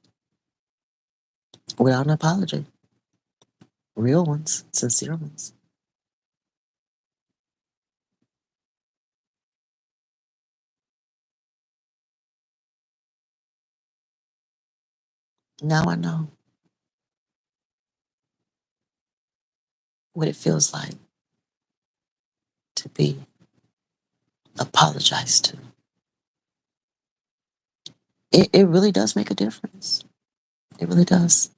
without an apology. Real ones, sincere ones. Now I know what it feels like to be apologized to. It really does make a difference. It really does.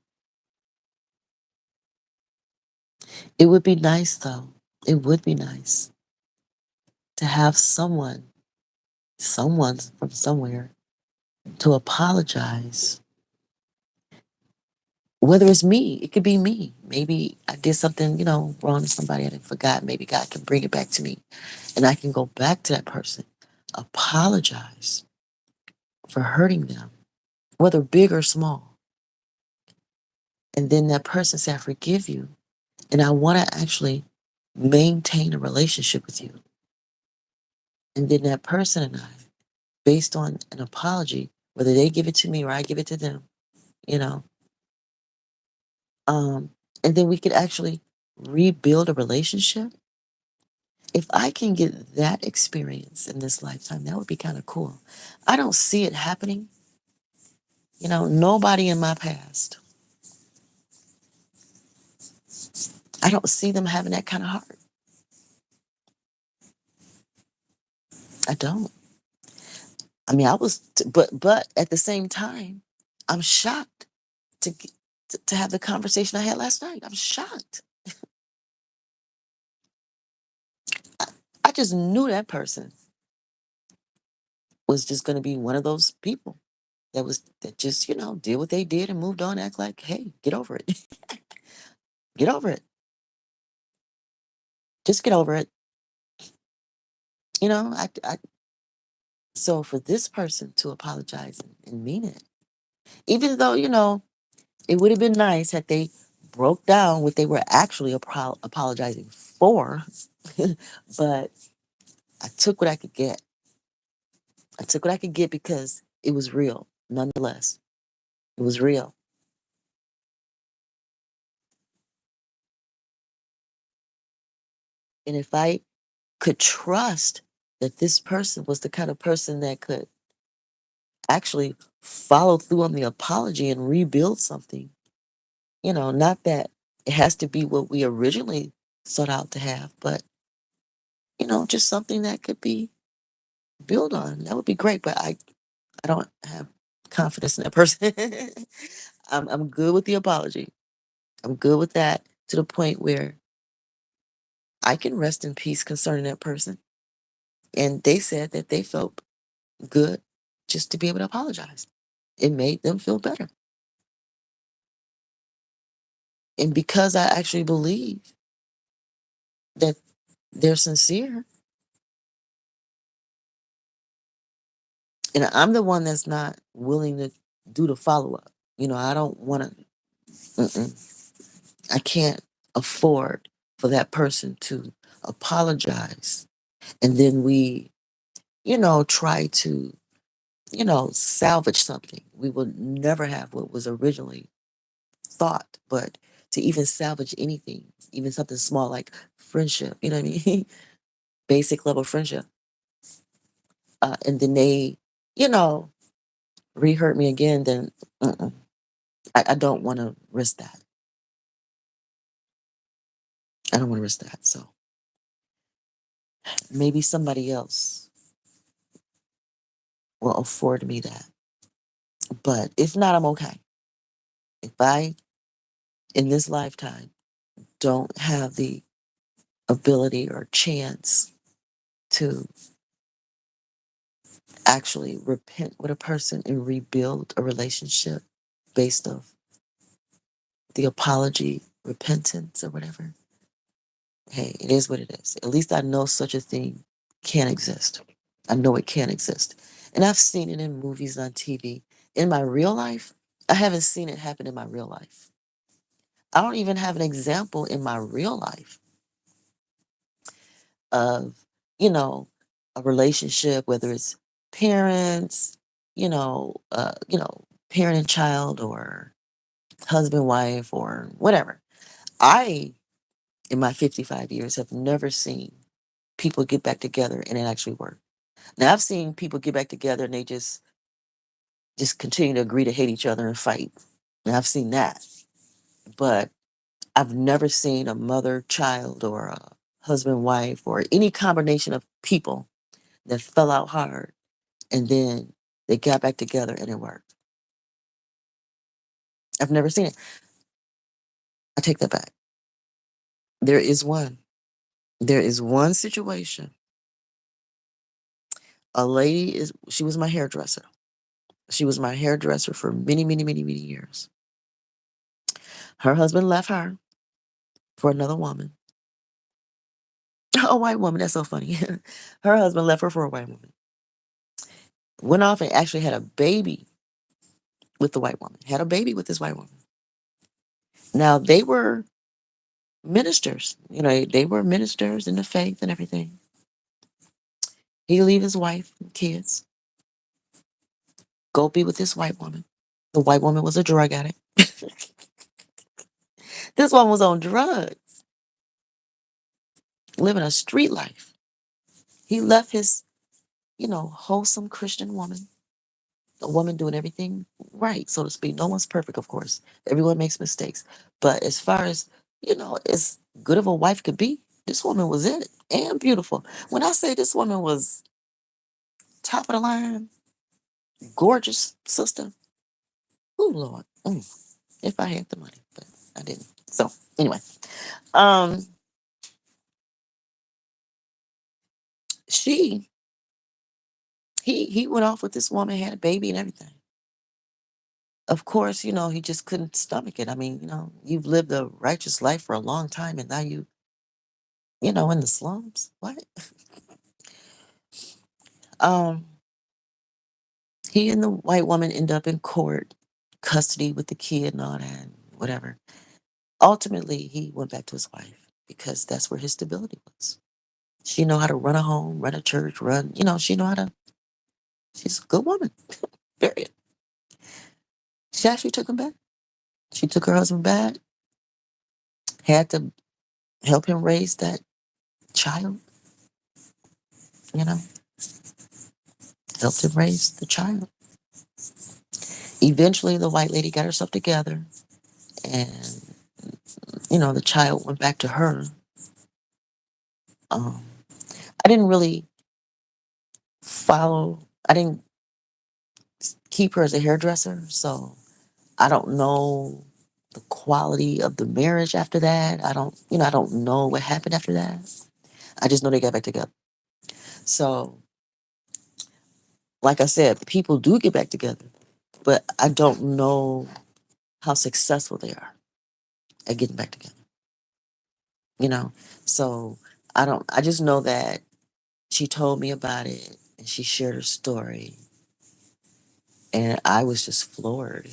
It would be nice, though. It would be nice to have someone from somewhere, to apologize. Whether it's me, it could be me. Maybe I did something, wrong to somebody and I forgot. Maybe God can bring it back to me and I can go back to that person, apologize for hurting them, whether big or small. And then that person say, I forgive you. And I want to actually maintain a relationship with you. And then that person and I, based on an apology, whether they give it to me or I give it to them, you know, um, and then we could actually rebuild a relationship. If I can get that experience in this lifetime, that would be kind of cool. I don't see it happening. Nobody in my past, I don't see them having that kind of heart. I don't. I mean, but at the same time, I'm shocked to, get, to have the conversation I had last night. I'm shocked. I, I just knew that person was just going to be one of those people that just did what they did and moved on, act like, hey, get over it. Get over it. Just get over it. So for this person to apologize and mean it, even though it would have been nice had they broke down what they were actually apologizing for. But I took what I could get. I took what I could get because it was real, nonetheless. It was real. And if I could trust that this person was the kind of person that could actually follow through on the apology and rebuild something, not that it has to be what we originally sought out to have, but, just something that could be built on. That would be great. But I don't have confidence in that person. I'm good with the apology. I'm good with that to the point where I can rest in peace concerning that person. And they said that they felt good just to be able to apologize. It made them feel better. And because I actually believe that they're sincere, and I'm the one that's not willing to do the follow up. I don't want to, I can't afford for that person to apologize. And then we, try to, salvage something. We will never have what was originally thought, but to even salvage anything, even something small like friendship, you know what I mean? Basic level friendship. And then they, you know, re-hurt me again, then mm-mm. I don't want to risk that. I don't want to risk that. So maybe somebody else will afford me that. But if not, I'm okay. If I, in this lifetime, don't have the ability or chance to actually repent with a person and rebuild a relationship based off the apology, repentance, or whatever, hey, it is what it is. At least I know such a thing can exist. I know it can exist. And I've seen it in movies on TV. In my real life, I haven't seen it happen in my real life. I don't even have an example in my real life of, you know, a relationship, whether it's parents, parent and child or husband, wife, or whatever. I, in my 55 years, have never seen people get back together and it actually work. Now I've seen people get back together and they just continue to agree to hate each other and fight. And I've seen that. But I've never seen a mother, child, or a husband, wife, or any combination of people that fell out hard and then they got back together and it worked. I've never seen it. I take that back. There is one. There is one situation. A lady she was my hairdresser. She was my hairdresser for many, many, many, many years. Her husband left her for another woman. A white woman. That's so funny. Her husband left her for a white woman. Went off and actually had a baby with the white woman. Had a baby with this white woman. Now they were ministers. They were ministers in the faith and everything. He leave his wife and kids, go be with this white woman. The white woman was a drug addict. This one was on drugs, living a street life. He left his, wholesome Christian woman, a woman doing everything right, so to speak. No one's perfect, of course. Everyone makes mistakes. But as far as, as good of a wife could be, this woman was it and beautiful. When I say this woman was top of the line, gorgeous sister, oh Lord, if I had the money, but I didn't. So anyway, um, she he went off with this woman, had a baby and everything. Of course, he just couldn't stomach it. I mean, you've lived a righteous life for a long time and now in the slums. What? Um, he and the white woman end up in court, custody with the kid and all that, and whatever. Ultimately, he went back to his wife because that's where his stability was. She know how to run a home, run a church, she know how to, she's a good woman, period. She actually took him back. She took her husband back, had to help him raise that child, you know, helped him raise the child. Eventually, the white lady got herself together and, the child went back to her. Um, I didn't really follow, I didn't keep her as a hairdresser, so I don't know the quality of the marriage after that. I don't know what happened after that. I just know they got back together. So, like I said, people do get back together, but I don't know how successful they are at getting back together, you know? So I just know that she told me about it and she shared her story and I was just floored,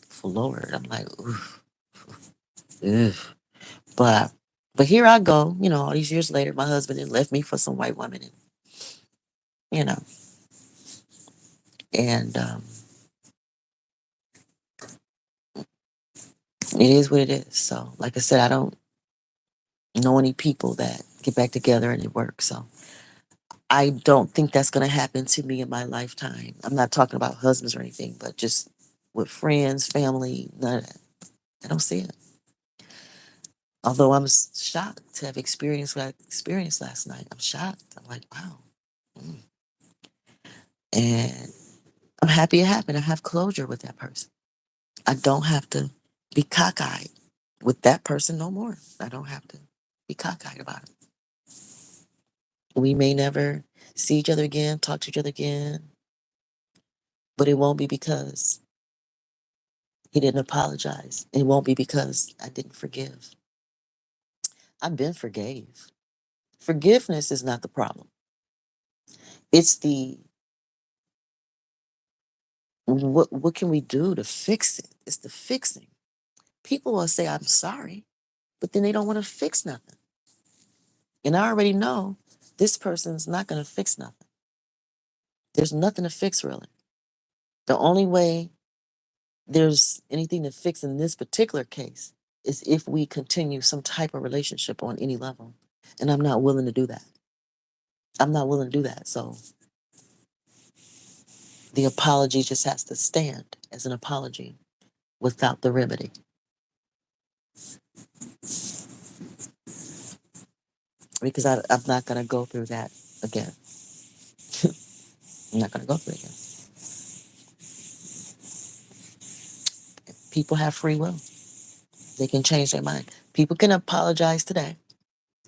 floored. I'm like, oof, oof. But, but here I go, all these years later, my husband had left me for some white woman and, you know, and, it is what it is. So, like I said, I don't know any people that get back together and it works. So, I don't think that's going to happen to me in my lifetime. I'm not talking about husbands or anything, but just with friends, family, none of that. I don't see it. Although I'm shocked to have experienced what I experienced last night. I'm shocked. I'm like, wow. Mm. And I'm happy it happened. I have closure with that person. I don't have to be cockeyed with that person no more. I don't have to be cockeyed about it. We may never see each other again, talk to each other again, but it won't be because he didn't apologize. It won't be because I didn't forgive. I've been forgave. Forgiveness is not the problem. It's the What can we do to fix it? It's the fixing. People will say, I'm sorry, but then they don't want to fix nothing. And I already know this person's not going to fix nothing. There's nothing to fix, really. The only way there's anything to fix in this particular case is if we continue some type of relationship on any level. And I'm not willing to do that. I'm not willing to do that. So the apology just has to stand as an apology without the remedy. Because I'm not going to go through that again. I'm not going to go through it again. People have free will. They can change their mind. People can apologize today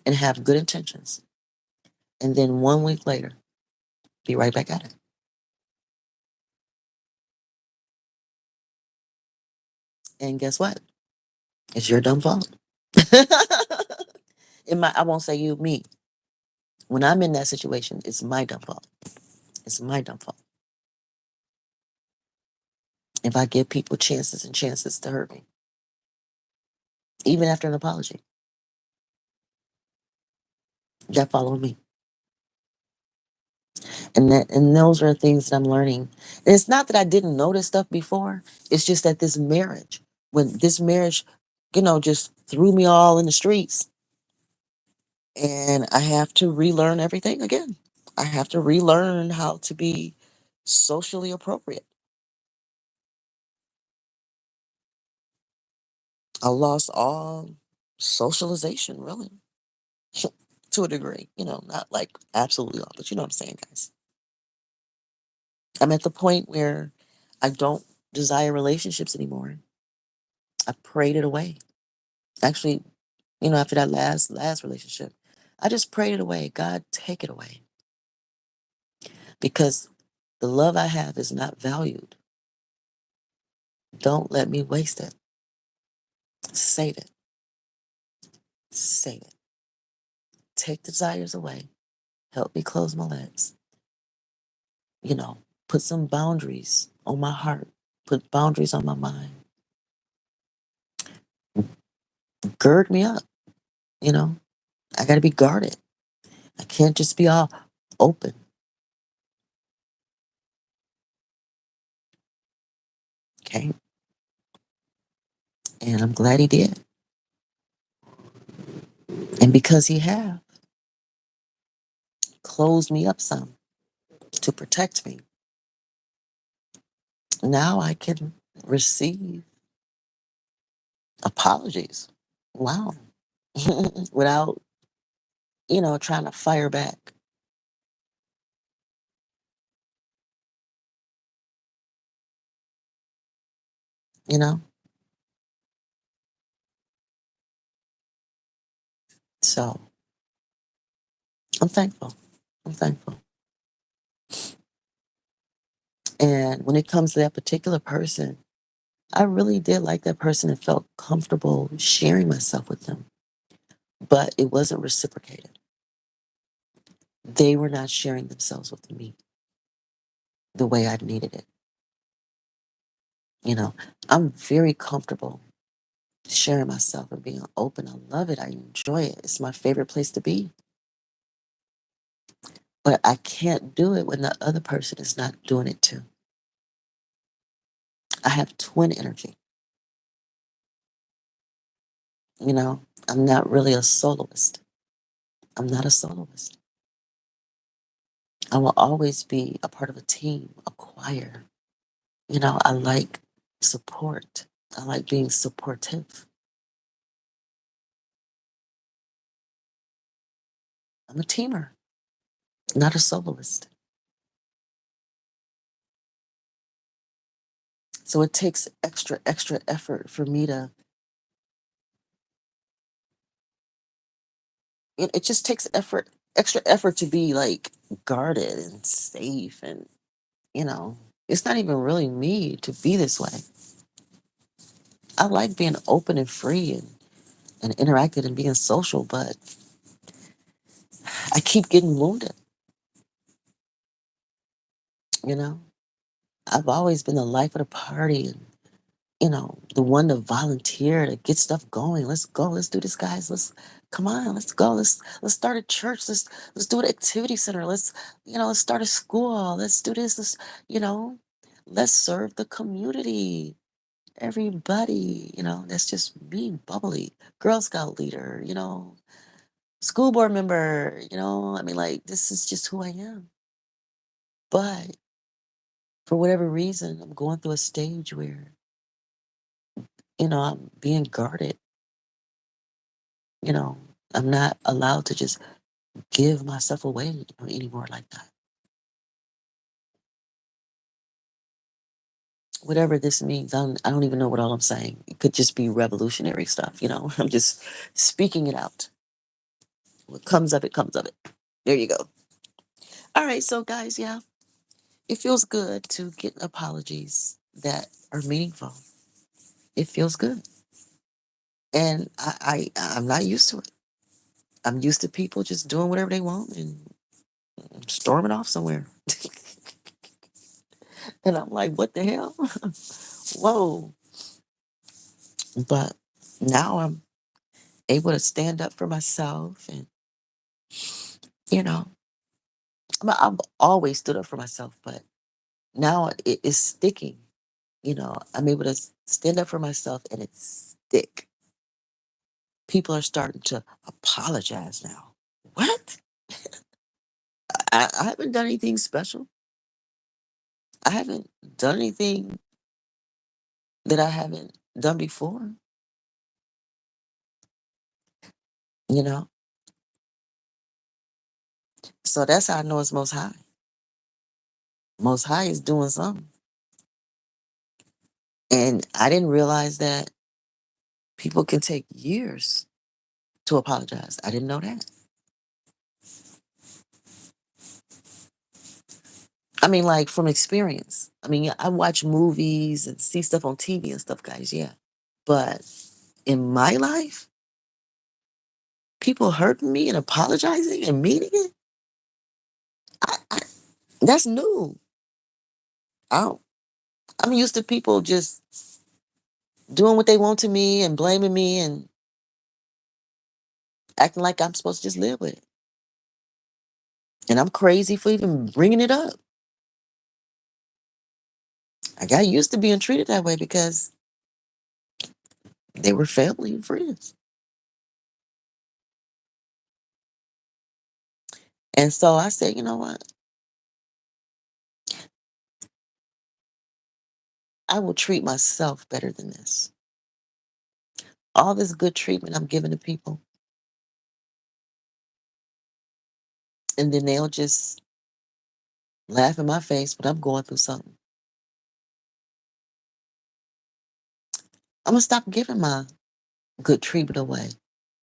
and have good intentions. And then 1 week later, be right back at it. And guess what? It's your dumb fault. I won't say you, me. When I'm in that situation, it's my dumb fault. It's my dumb fault. If I give people chances and chances to hurt me, even after an apology, that follow me. And those are things that I'm learning. And it's not that I didn't know this stuff before. It's just that when this marriage, just threw me all in the streets, and I have to relearn everything again. I have to relearn how to be socially appropriate. I lost all socialization, really, to a degree. Not like absolutely all, but you know what I'm saying, guys. I'm at the point where I don't desire relationships anymore. I prayed it away. Actually, after that last relationship, I just prayed it away. God, take it away. Because the love I have is not valued. Don't let me waste it. Save it. Save it. Take desires away. Help me close my legs. You know, put some boundaries on my heart. Put boundaries on my mind. Gird me up. You know, I got to be guarded. I can't just be all open. Okay. And I'm glad he did. And because he have closed me up some to protect me, now I can receive apologies. Wow. Without, trying to fire back, you know? So I'm thankful. I'm thankful. And when it comes to that particular person, I really did like that person and felt comfortable sharing myself with them, but it wasn't reciprocated. They were not sharing themselves with me the way I needed it. You know, I'm very comfortable sharing myself and being open. I love it. I enjoy it. It's my favorite place to be. But I can't do it when the other person is not doing it too. I have twin energy. I'm not really a soloist. I'm not a soloist. I will always be a part of a team, a choir. I like support. I like being supportive. I'm a teamer, not a soloist. So it takes extra effort for me it just takes extra effort to be like guarded and safe. And, it's not even really me to be this way. I like being open and free and interacting and being social, but I keep getting wounded, you know? I've always been the life of the party and, the one to volunteer to get stuff going. Let's go. Let's do this, guys. Let's come on. Let's go. Let's start a church. Let's do an activity center. Let's start a school. Let's do this. You know, let's serve the community. Everybody, that's just me, bubbly. Girl Scout leader, school board member, I mean, like, this is just who I am. But for whatever reason, I'm going through a stage where, I'm being guarded. You know, I'm not allowed to just give myself away anymore like that. Whatever this means, I don't even know what all I'm saying. It could just be revolutionary stuff. I'm just speaking it out. What comes of it, comes of it. There you go. All right, so guys, yeah, it feels good to get apologies that are meaningful. It feels good. And I'm not used to it. I'm used to people just doing whatever they want and storming off somewhere. And I'm like, what the hell? Whoa. But now I'm able to stand up for myself and, you know, I've always stood up for myself, but now it is sticking. I'm able to stand up for myself and it's stick. People are starting to apologize now. What? I haven't done anything special. I haven't done anything that I haven't done before, you know? So that's how I know it's Most High. Most High is doing something. And I didn't realize that people can take years to apologize. I didn't know that. I mean, like from experience. I mean, I watch movies and see stuff on TV and stuff, guys, yeah. But in my life, people hurting me and apologizing and meaning it, that's new. I don't, I'm used to people just doing what they want to me and blaming me and acting like I'm supposed to just live with it. And I'm crazy for even bringing it up. I got used to being treated that way because they were family and friends. And so I said, you know what? I will treat myself better than this. All this good treatment I'm giving to people, and then they'll just laugh in my face when I'm going through something. I'm gonna stop giving my good treatment away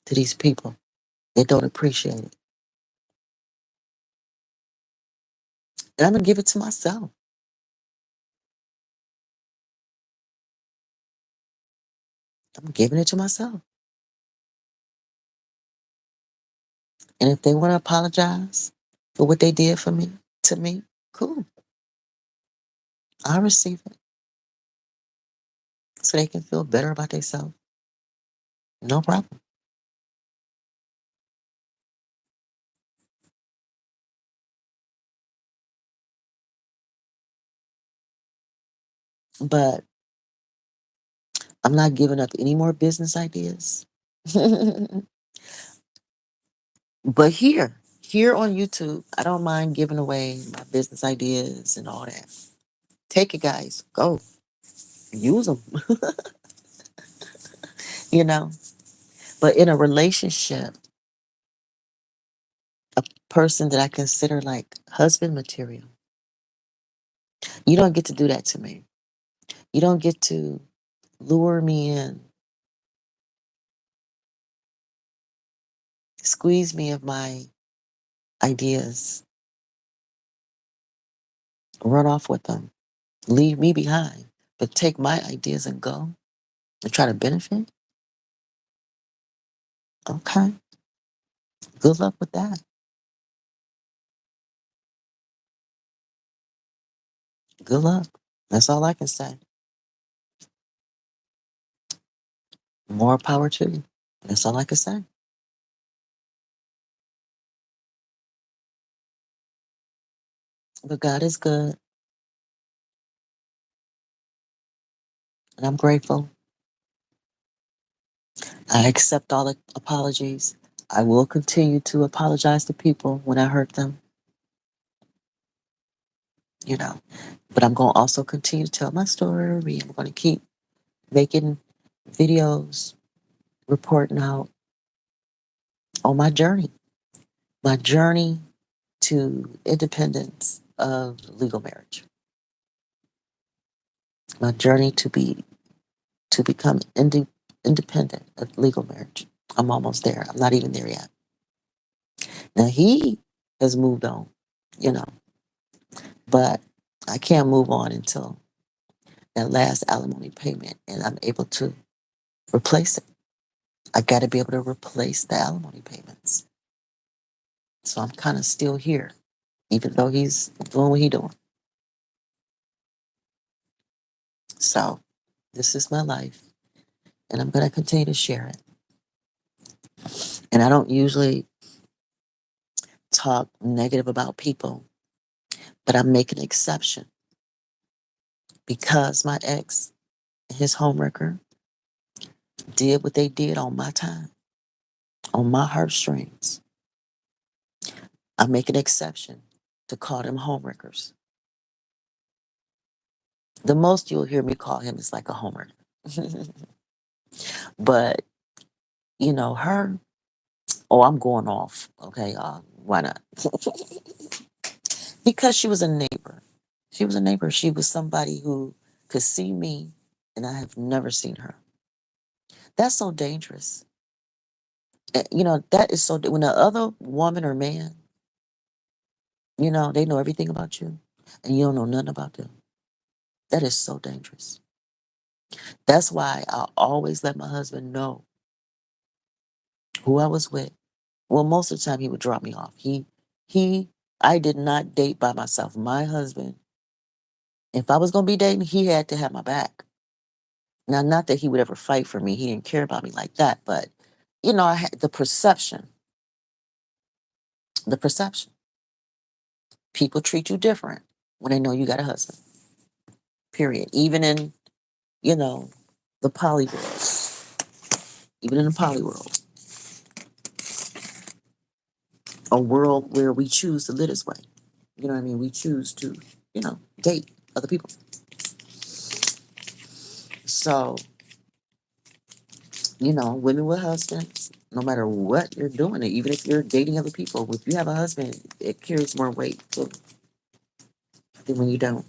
to these people that don't appreciate it. And I'm gonna give it to myself. I'm giving it to myself. And if they want to apologize for what they did for me, to me, cool. I'll receive it so they can feel better about themselves. No problem. But I'm not giving up any more business ideas. But here on YouTube, I don't mind giving away my business ideas and all that. Take it, guys. Go use them. you know. But in a relationship, a person that I consider like husband material, you don't get to do that to me. You don't get to lure me in, squeeze me of my ideas, run off with them, leave me behind, but take my ideas and go and try to benefit. Okay, good luck with that. Good luck. That's all I can say. More power to you. That's all I can say. But God is good, and I'm grateful. I accept all the apologies. I will continue to apologize to people when I hurt them, you know. But I'm going to also continue to tell my story. I'm going to keep making videos, reporting out on my journey to independence of legal marriage, my journey to become independent of legal marriage. I'm almost there. I'm not even there yet. Now he has moved on, you know, but I can't move on until that last alimony payment and I'm able to replace it. I got to be able to replace the alimony payments. So I'm kind of still here, even though he's doing what he's doing. So this is my life, and I'm going to continue to share it. And I don't usually talk negative about people, but I'm making an exception because my ex and his homewrecker did what they did on my time, on my heartstrings. I make an exception to call them homewreckers. The most you'll hear me call him is like a homewrecker. But, her, oh, I'm going off. Okay, why not? Because she was a neighbor. She was a neighbor. She was somebody who could see me, and I have never seen her. That's so dangerous. That is so. When the other woman or man, they know everything about you, and you don't know nothing about them. That is so dangerous. That's why I always let my husband know who I was with. Well, most of the time he would drop me off. He, I did not date by myself. My husband, if I was gonna be dating, he had to have my back. Now, not that he would ever fight for me. He didn't care about me like that. But, I had the perception. The perception. People treat you different when they know you got a husband. Period. Even in, you know, the poly world. Even in the poly world. A world where we choose to live this way. You know what I mean? We choose to, date other people. So, women with husbands, no matter what you're doing, even if you're dating other people, if you have a husband, it carries more weight too, than when you don't.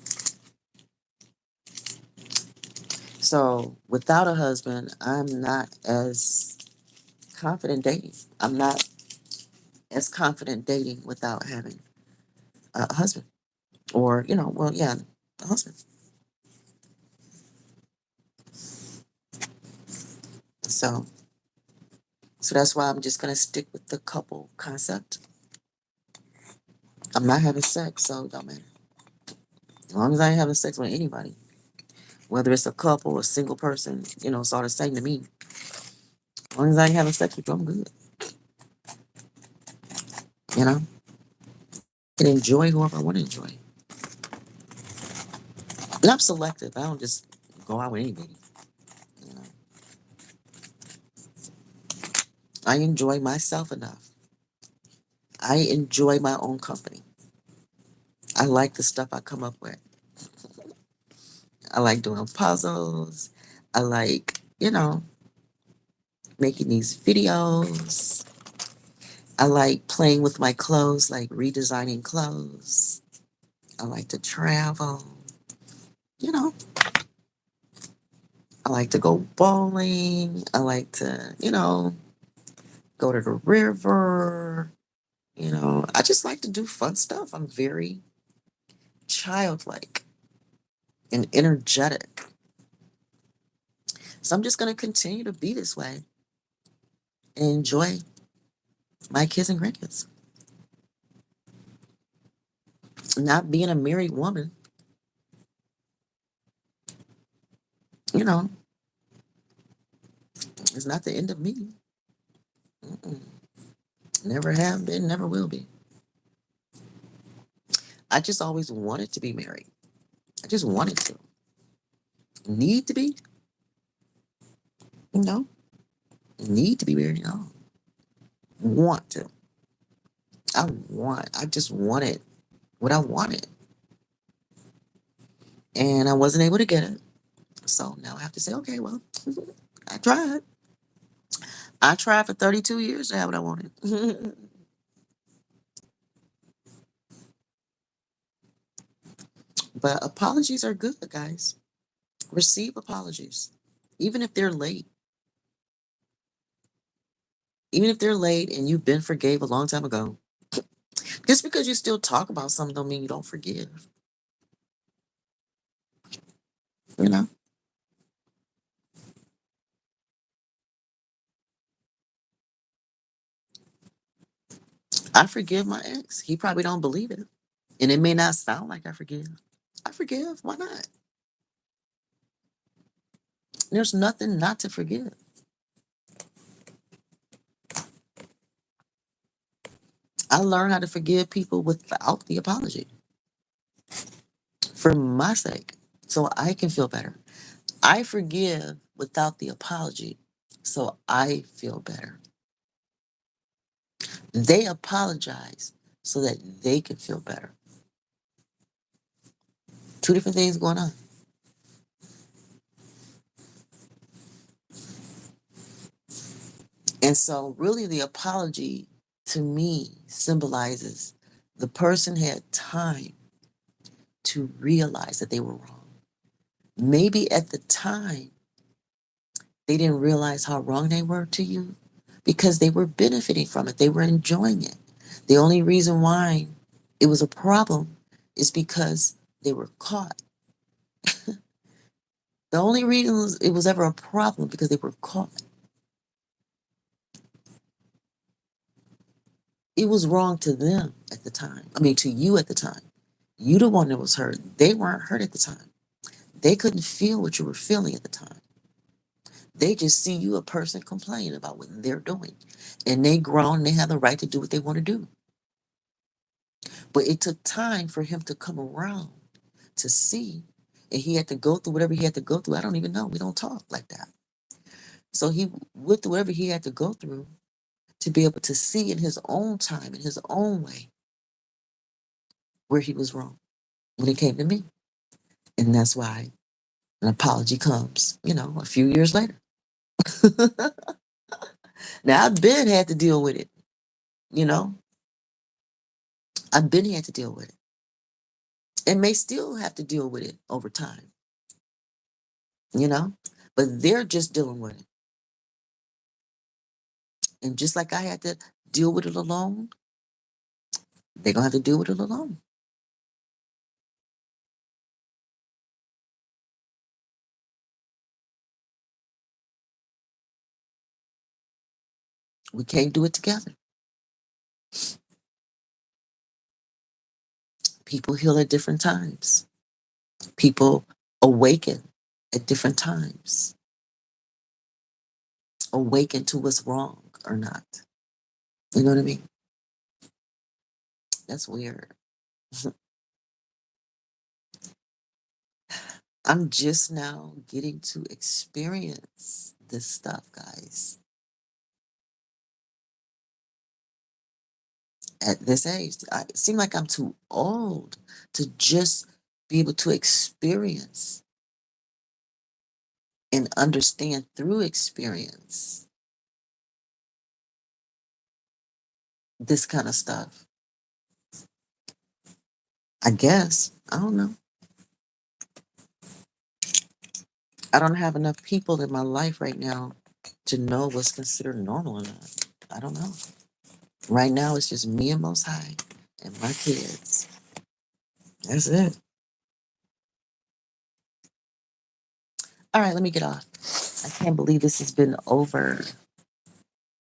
So without a husband, I'm not as confident dating. I'm not as confident dating without having a husband. Or, well, yeah, a husband. So so that's why I'm just gonna stick with the couple concept. I'm not having sex, so it don't matter. As long as I ain't having sex with anybody, whether it's a couple or a single person, it's all the same to me. As long as I ain't having sex with you, I'm good. You know? I can enjoy whoever I want to enjoy. And I'm selective. I don't just go out with anybody. You know? I enjoy myself enough. I enjoy my own company. I like the stuff I come up with. I like doing puzzles. I like, making these videos. I like playing with my clothes, like redesigning clothes. I like to travel. You know, I like to go bowling. I like to, go to the river. I just like to do fun stuff. I'm very childlike and energetic. So I'm just going to continue to be this way and enjoy my kids and grandkids. Not being a married woman You know, it's not the end of me. Mm-mm. Never have been, never will be. I just always wanted to be married. I just wanted to. Need to be? No. Need to be married? No. Want to. I just wanted what I wanted. And I wasn't able to get it. So now I have to say, okay, well, I tried. I tried for 32 years to have what I wanted. But apologies are good, guys. Receive apologies. Even if they're late. Even if they're late and you've been forgave a long time ago. Just because you still talk about something don't mean you don't forgive. You know? I forgive my ex. He probably don't believe it. And it may not sound like I forgive. I forgive. Why not? There's nothing not to forgive. I learned how to forgive people without the apology for my sake, so I can feel better. I forgive without the apology, so I feel better. They apologize so that they can feel better. Two different things going on. And so, really, the apology to me symbolizes the person had time to realize that they were wrong. Maybe at the time, they didn't realize how wrong they were to you because they were benefiting from it, they were enjoying it. The only reason why it was a problem is because they were caught. The only reason it was ever a problem because they were caught. It was wrong to them at the time. I mean, to you at the time. You the one that was hurt. They weren't hurt at the time. They couldn't feel what you were feeling at the time. They just see you a person complaining about what they're doing. And they grown and they have the right to do what they want to do. But it took time for him to come around to see. And he had to go through whatever he had to go through. I don't even know. We don't talk like that. So he went through whatever he had to go through to be able to see in his own time, in his own way, where he was wrong when it came to me. And that's why an apology comes, a few years later. Now, I've been had to deal with it, you know. I've been had to deal with it and may still have to deal with it over time, you know. But they're just dealing with it. And just like I had to deal with it alone, they're going to have to deal with it alone. We can't do it together. People heal at different times. People awaken at different times. Awaken to what's wrong or not. You know what I mean? That's weird. I'm just now getting to experience this stuff, guys. At this age, it seems like I'm too old to just be able to experience and understand through experience this kind of stuff. I guess. I don't know. I don't have enough people in my life right now to know what's considered normal or not. I don't know. Right now, it's just me and Most High and my kids. That's it. All right, let me get off. I can't believe this has been over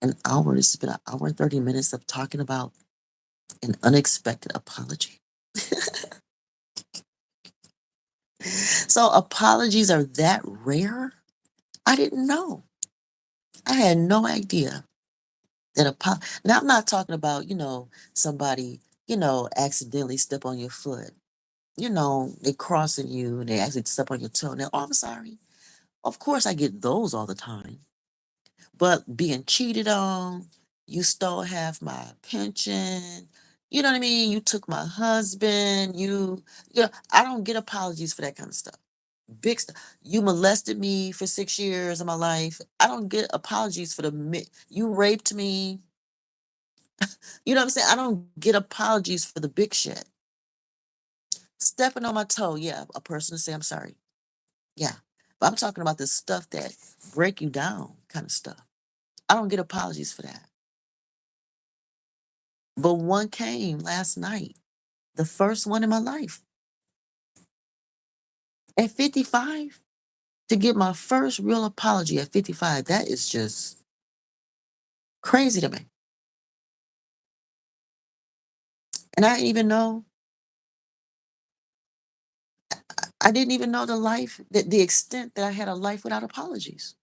an hour. This has been an hour and 30 minutes of talking about an unexpected apology. So apologies are that rare? I didn't know. I had no idea that now I'm not talking about, somebody, accidentally step on your foot. They crossing you and they accidentally step on your toe. Now, oh, I'm sorry. Of course I get those all the time. But being cheated on, you stole half my pension, you know what I mean? You took my husband, I don't get apologies for that kind of stuff. Big stuff. You molested me for 6 years of my life. I don't get apologies for you raped me. You know what I'm saying? I don't get apologies for the big shit. Stepping on my toe, yeah, a person to say I'm sorry. Yeah. But I'm talking about the stuff that break you down kind of stuff. I don't get apologies for that. But one came last night, the first one in my life. At 55, to get my first real apology at 55, that is just crazy to me. And I didn't even know the extent that I had a life without apologies.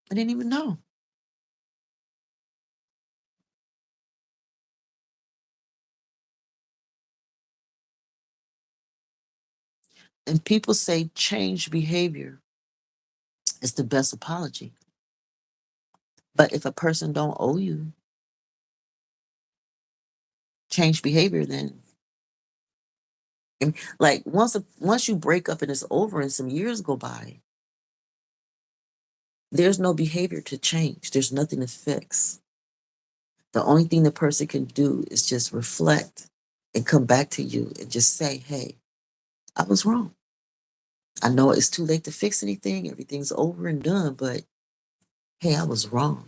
I didn't even know. And people say change behavior is the best apology. But if a person don't owe you change behavior, then like once you break up and it's over and some years go by, there's no behavior to change. There's nothing to fix. The only thing the person can do is just reflect and come back to you and just say, hey, I was wrong. I know it's too late to fix anything. Everything's over and done, but hey, I was wrong.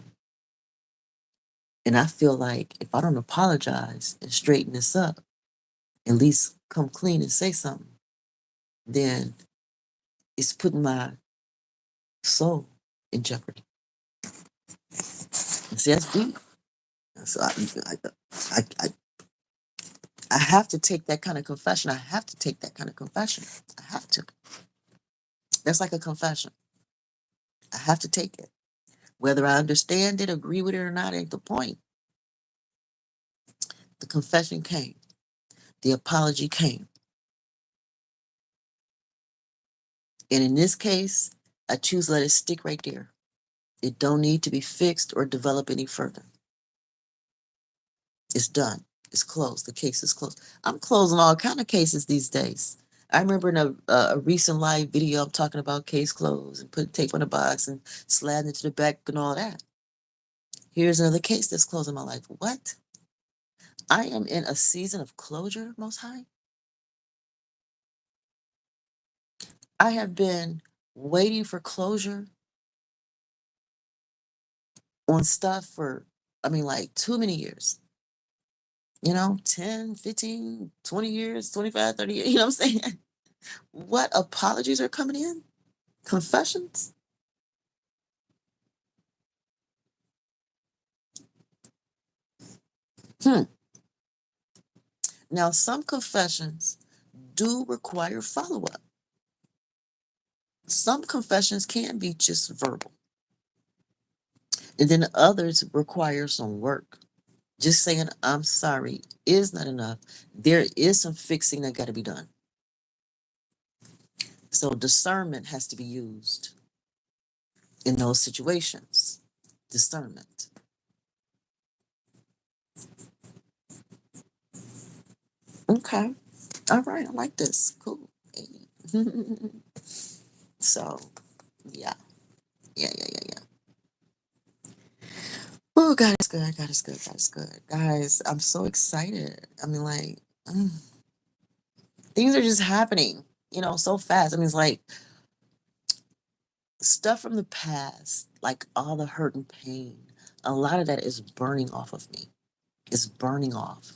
And I feel like if I don't apologize and straighten this up, at least come clean and say something, then it's putting my soul in jeopardy. And see, that's deep. So I have to take that kind of confession. I have to take that kind of confession. I have to. That's like a confession. I have to take it. Whether I understand it, agree with it or not, ain't the point. The confession came. The apology came. And in this case, I choose to let it stick right there. It don't need to be fixed or develop any further. It's done. It's closed. The case is closed. I'm closing all kind of cases these days. I remember in a recent live video, I'm talking about case closed and put tape on the box and sliding it to the back and all that. Here's another case that's closing my life. What? I am in a season of closure, Most High. I have been waiting for closure on stuff for, like too many years. 10, 15, 20 years, 25, 30 years. You know what I'm saying? What apologies are coming in? Confessions? Hmm. Now, some confessions do require follow up. Some confessions can be just verbal, and then others require some work. Just saying, I'm sorry is not enough. There is some fixing that got to be done. So, discernment has to be used in those situations. Discernment. Okay. All right. I like this. Cool. Hey. So, yeah. Yeah, yeah, yeah, yeah. Oh, God is good. God is good. God is good. Guys, I'm so excited. Mm, things are just happening, so fast. It's like stuff from the past, like all the hurt and pain. A lot of that is burning off of me. It's burning off.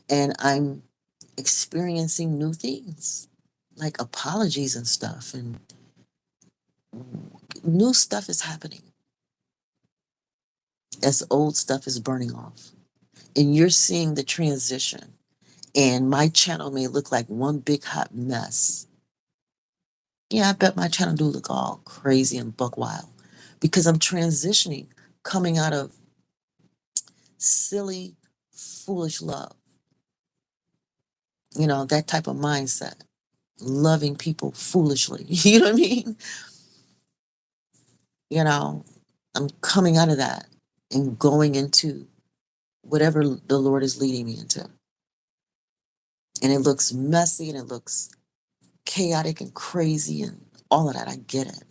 And I'm experiencing new things, like apologies and stuff. And new stuff is happening as old stuff is burning off. And you're seeing the transition. And my channel may look like one big hot mess. Yeah, I bet my channel do look all crazy and buck wild because I'm transitioning, coming out of silly, foolish love. That type of mindset, loving people foolishly. You know what I mean? You know, I'm coming out of that and going into whatever the Lord is leading me into. And it looks messy and it looks chaotic and crazy and all of that. I get it.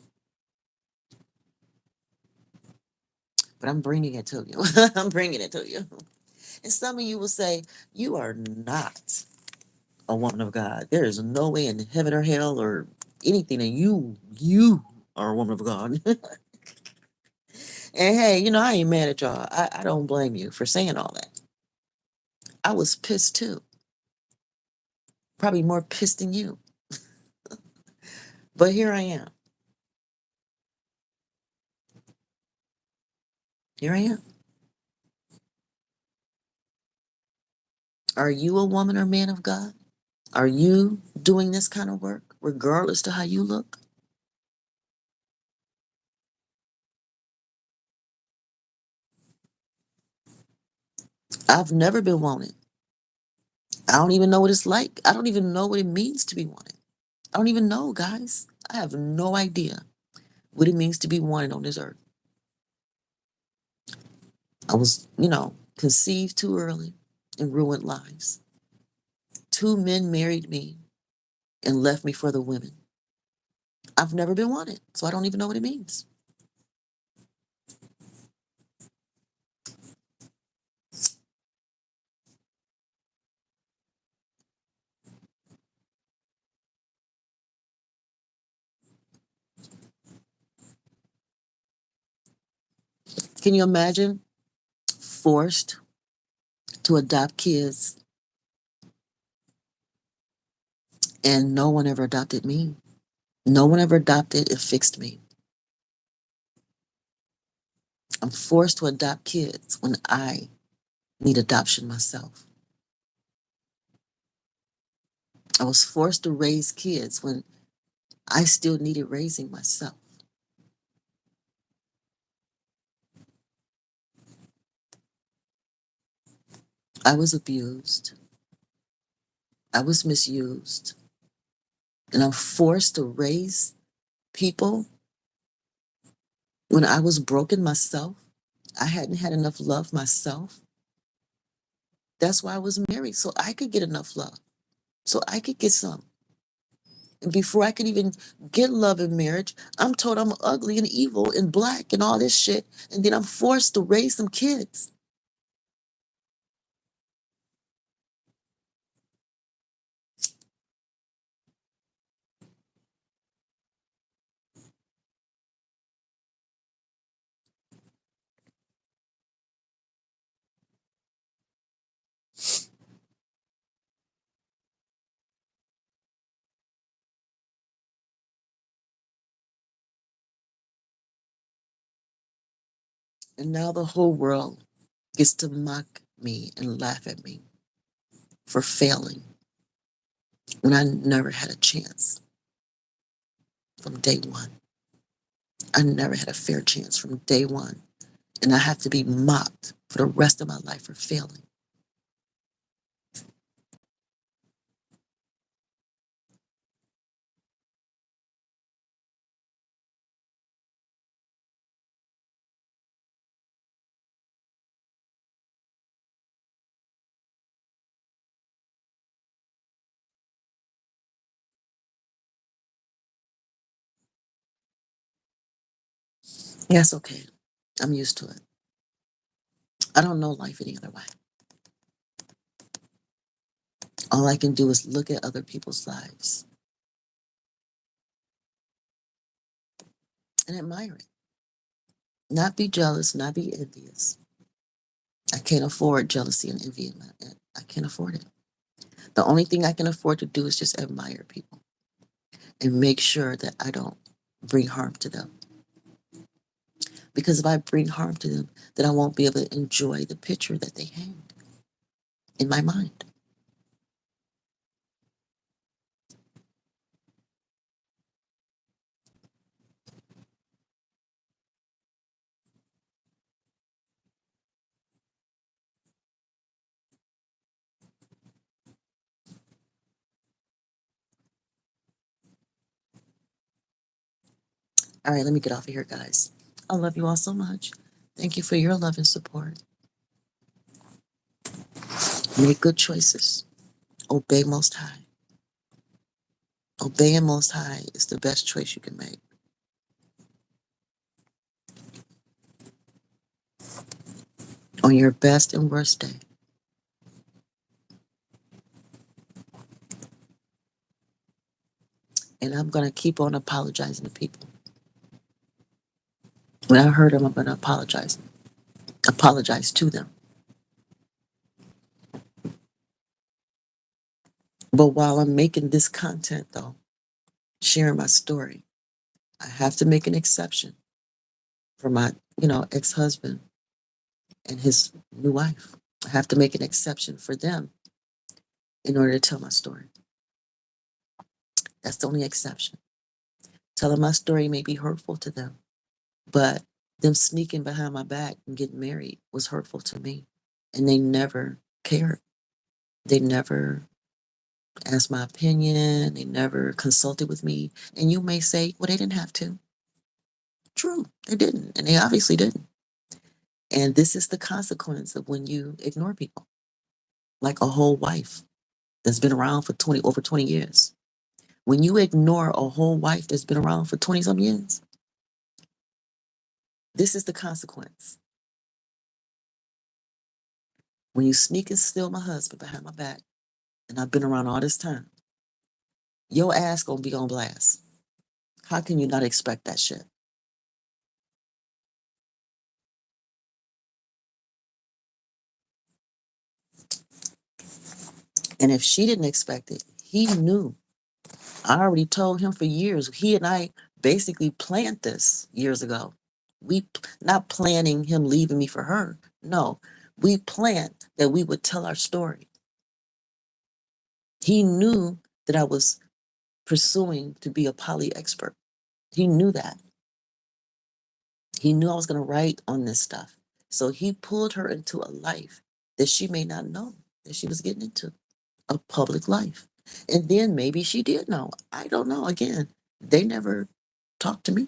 But I'm bringing it to you. I'm bringing it to you. And some of you will say, you are not a woman of God. There is no way in heaven or hell or anything that you are a woman of God. And hey, I ain't mad at y'all. I don't blame you for saying all that. I was pissed too. Probably more pissed than you. But here I am. Here I am. Are you a woman or man of God? Are you doing this kind of work, regardless to how you look? I've never been wanted. I don't even know what it's like. I don't even know what it means to be wanted. I don't even know, guys. I have no idea what it means to be wanted on this earth. I was, conceived too early and ruined lives. Two men married me and left me for the women. I've never been wanted, so I don't even know what it means. Can you imagine forced to adopt kids and no one ever adopted me? No one ever adopted and fixed me. I'm forced to adopt kids when I need adoption myself. I was forced to raise kids when I still needed raising myself. I was abused. I was misused. And I'm forced to raise people when I was broken myself. I hadn't had enough love myself. That's why I was married, so I could get enough love, so I could get some. And before I could even get love in marriage, I'm told I'm ugly and evil and black and all this shit. And then I'm forced to raise some kids. And now the whole world gets to mock me and laugh at me for failing when I never had a chance from day one. I never had a fair chance from day one. And I have to be mocked for the rest of my life for failing. Yes, okay. I'm used to it. I don't know life any other way. All I can do is look at other people's lives and admire it. Not be jealous, not be envious. I can't afford jealousy and envy. I can't afford it. The only thing I can afford to do is just admire people and make sure that I don't bring harm to them. Because if I bring harm to them, then I won't be able to enjoy the picture that they hang in my mind. All right, let me get off of here, guys. I love you all so much. Thank you for your love and support. Make good choices. Obey Most High. Obeying Most High is the best choice you can make on your best and worst day. And I'm going to keep on apologizing to people. When I hurt them, I'm going to apologize. Apologize to them. But while I'm making this content, though, sharing my story, I have to make an exception for my, ex-husband and his new wife. I have to make an exception for them in order to tell my story. That's the only exception. Telling my story may be hurtful to them, but them sneaking behind my back and getting married was hurtful to me. And they never cared. They never asked my opinion. They never consulted with me. And you may say, well, they didn't have to. True, they didn't. And they obviously didn't. And this is the consequence of when you ignore people, like a whole wife that's been around for over 20 years. When you ignore a whole wife that's been around for 20 some years, this is the consequence. When you sneak and steal my husband behind my back, and I've been around all this time, your ass gonna be on blast. How can you not expect that shit? And if she didn't expect it, he knew. I already told him for years. He and I basically planned this years ago. We not planning him leaving me for her. No, we planned that we would tell our story. He knew that I was pursuing to be a poly expert. He knew that. He knew I was going to write on this stuff. So he pulled her into a life that she may not know that she was getting into, a public life. And then maybe she did know. I don't know. Again, they never talked to me.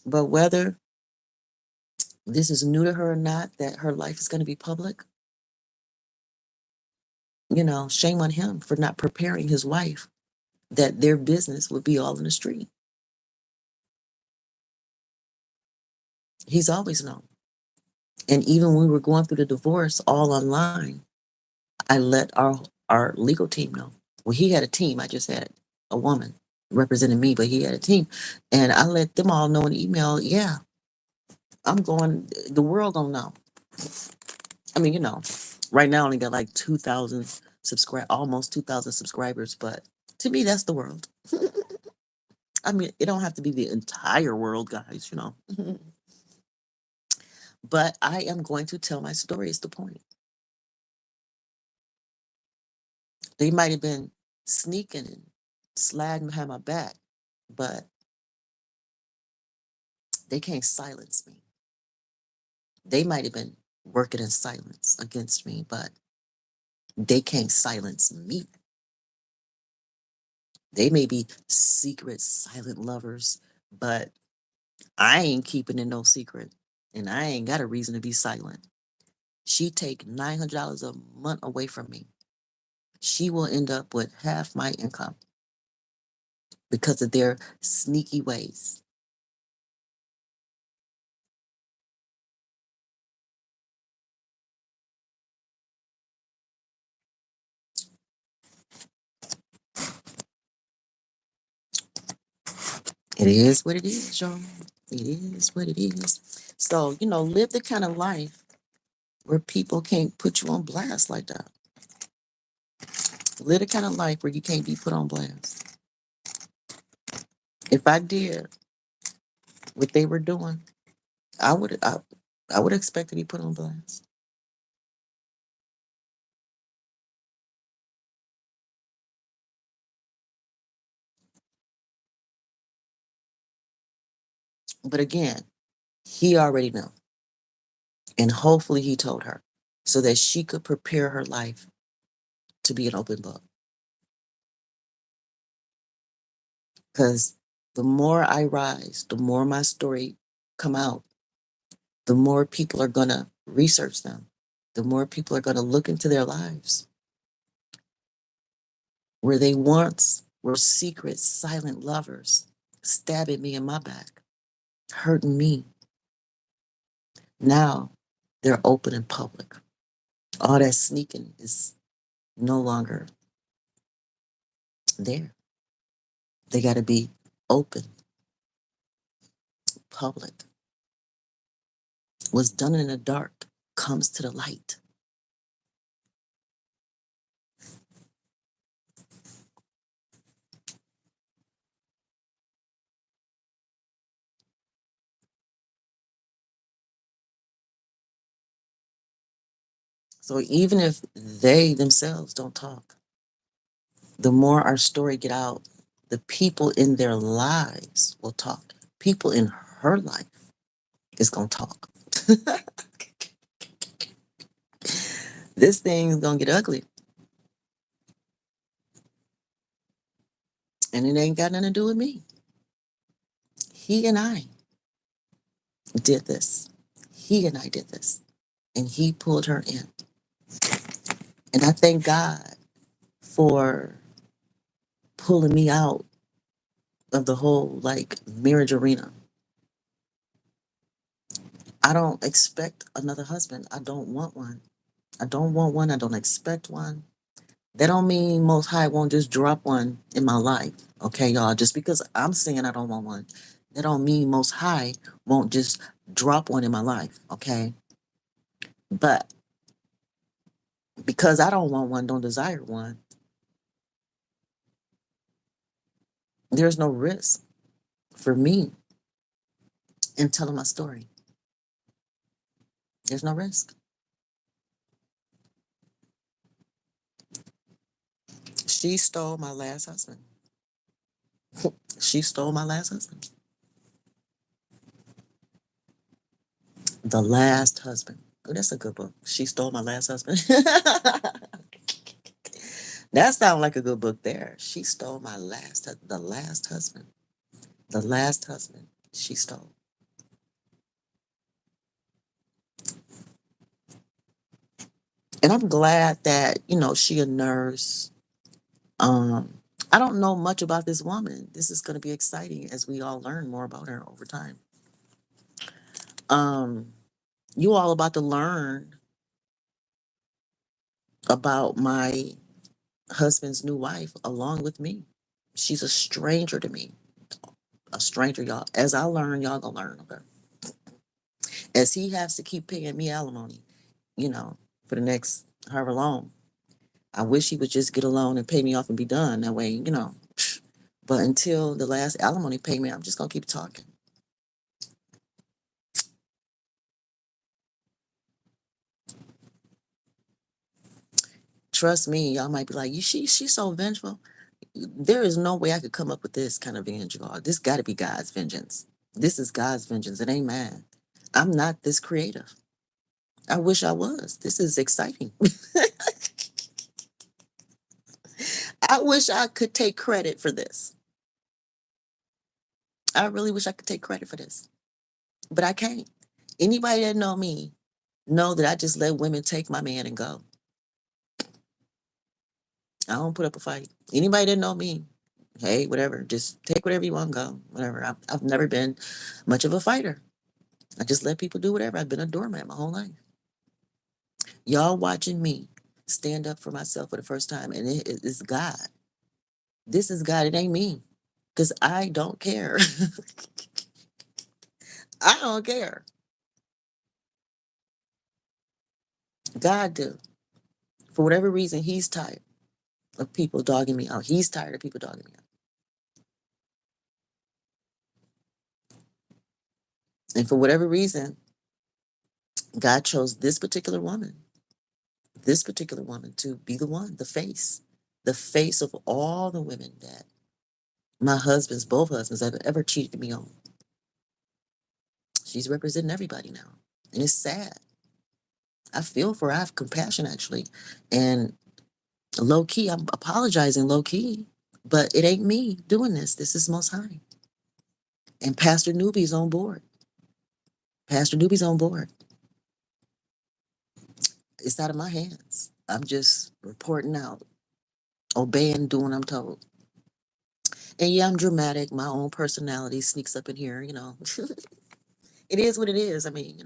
But whether this is new to her or not, that her life is going to be public, shame on him for not preparing his wife that their business would be all in the street. He's always known. And even when we were going through the divorce all online, I let our legal team know. Well, he had a team. I just had a woman representing me, but he had a team. And I let them all know in email, yeah, I'm going, the world don't know. I mean, right now I only got like 2,000 almost 2,000 subscribers, but to me, that's the world. I mean, it don't have to be the entire world, guys. But I am going to tell my story is the point. They might have been sneaking and sliding behind my back, but they can't silence me. They might have been working in silence against me, but they can't silence me. They may be secret, silent lovers, but I ain't keeping it no secret, and I ain't got a reason to be silent. She take $900 a month away from me. She will end up with half my income because of their sneaky ways. It is what it is, y'all. It is what it is. So, live the kind of life where people can't put you on blast like that. Live the kind of life where you can't be put on blast. If I did what they were doing, I would expect to be put on blast. But again, he already knew. And hopefully he told her so that she could prepare her life to be an open book. Because the more I rise, the more my story come out, the more people are going to research them. The more people are going to look into their lives where they once were secret, silent lovers, stabbing me in my back, hurting me. Now they're open in public. All that sneaking is no longer there. They got to be open, public. What's done in the dark comes to the light. So even if they themselves don't talk, the more our story get out, the people in their lives will talk. People in her life is gonna talk. This thing's gonna get ugly. And it ain't got nothing to do with me. He and I did this. He and I did this. And he pulled her in. And I thank God for pulling me out of the whole like marriage arena. I don't expect another husband. I don't want one. I don't want one. I don't expect one. That don't mean Most High won't just drop one in my life. Okay, y'all. Just because I'm saying I don't want one, that don't mean Most High won't just drop one in my life. Okay. But because I don't want one, don't desire one, there's no risk for me in telling my story. There's no risk. She stole my last husband. She stole my last husband. The Last Husband. Oh, that's a good book. She stole my last husband. That sounds like a good book there. She stole my the last husband. The last husband she stole. And I'm glad that, she a nurse. Um, I don't know much about this woman. This is going to be exciting as we all learn more about her over time. Um, you all about to learn about my husband's new wife along with me. She's a stranger to me. A stranger, y'all. As I learn, y'all gonna learn, okay? As he has to keep paying me alimony, for the next however long. I wish he would just get a loan and pay me off and be done. That way. But until the last alimony payment, I'm just gonna keep talking. Trust me, y'all might be like, she's so vengeful. There is no way I could come up with this kind of vengeance, y'all. This gotta be God's vengeance. This is God's vengeance. It ain't mine. I'm not this creative. I wish I was. This is exciting. I wish I could take credit for this. I really wish I could take credit for this. But I can't. Anybody that know me know that I just let women take my man and go. I don't put up a fight. Anybody that know me, hey, whatever, just take whatever you want, go, whatever. I've never been much of a fighter. I just let people do whatever. I've been a doormat my whole life. Y'all watching me stand up for myself for the first time, and it's God. This is God. It ain't me, because I don't care. I don't care. God do. For whatever reason, He's tired of people dogging me out. He's tired of people dogging me out. And for whatever reason, God chose this particular woman to be the one, the face of all the women that both husbands have ever cheated me on. She's representing everybody now. And it's sad. I feel for her. I have compassion actually. And low key, I'm apologizing low key. But it ain't me doing this. This is Most High. And Pastor Newbie's on board. Pastor Newbie's on board. It's out of my hands. I'm just reporting out, obeying, doing what I'm told. And yeah, I'm dramatic. My own personality sneaks up in here. It is what it is. I mean.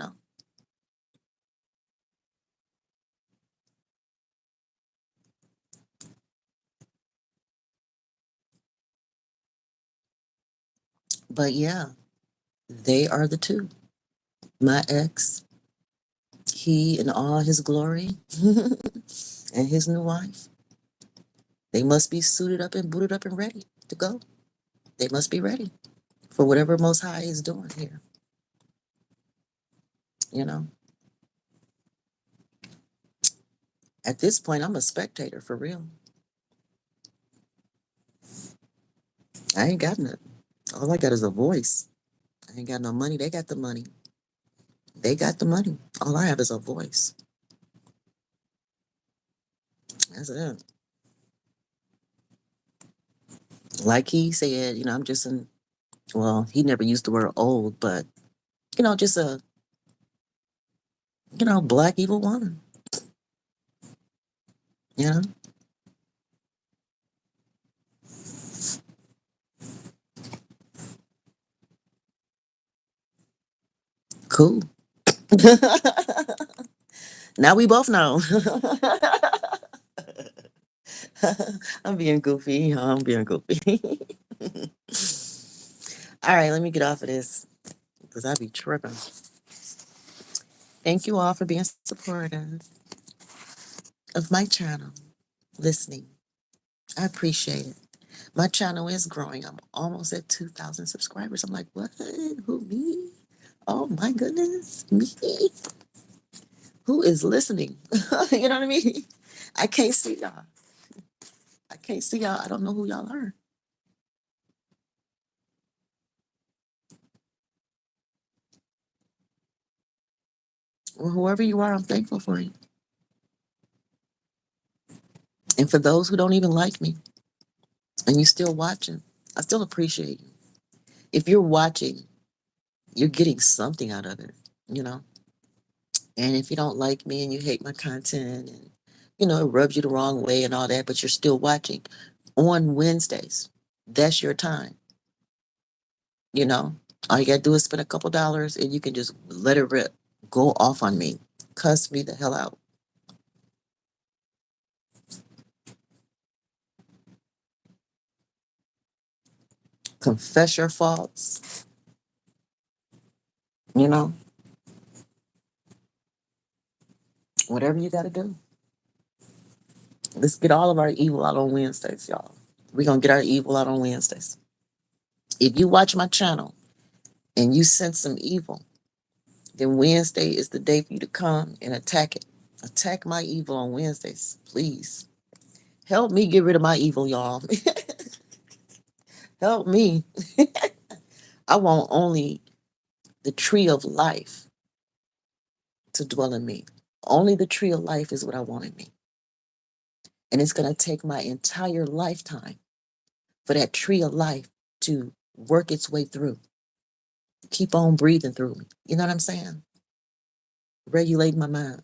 But yeah, they are the two. My ex, he in all his glory, and his new wife. They must be suited up and booted up and ready to go. They must be ready for whatever Most High is doing here. You know, at this point, I'm a spectator for real. I ain't got nothing. All I got is a voice. I ain't got no money. They got the money. They got the money. All I have is a voice. That's it. Like he said, I'm just well, he never used the word old, but, just a, black evil woman. You know, cool. Now we both know. I'm being goofy. I'm being goofy. All right, let me get off of this because I be tripping. Thank you all for being supportive of my channel, listening. I appreciate it. My channel is growing. I'm almost at 2,000 subscribers. I'm like, what? Who, me? Oh my goodness, me? Who is listening? You know what I mean? I can't see y'all. I can't see y'all. I don't know who y'all are. Well, whoever you are, I'm thankful for you. And for those who don't even like me and you still watching, I still appreciate you. If you're watching, you're getting something out of it, you know? And if you don't like me and you hate my content and, it rubs you the wrong way and all that, but you're still watching on Wednesdays, that's your time, you know? All you got to do is spend a couple dollars and you can just let it rip, go off on me, cuss me the hell out, confess your faults, you know? Whatever you got to do. Let's get all of our evil out on Wednesdays, y'all. We're going to get our evil out on Wednesdays. If you watch my channel and you sense some evil, then Wednesday is the day for you to come and attack it. Attack my evil on Wednesdays, please. Help me get rid of my evil, y'all. Help me. I want only the tree of life to dwell in me. Only the tree of life is what I want in me. And it's going to take my entire lifetime for that tree of life to work its way through. Keep on breathing through me. You know what I'm saying? Regulate my mind.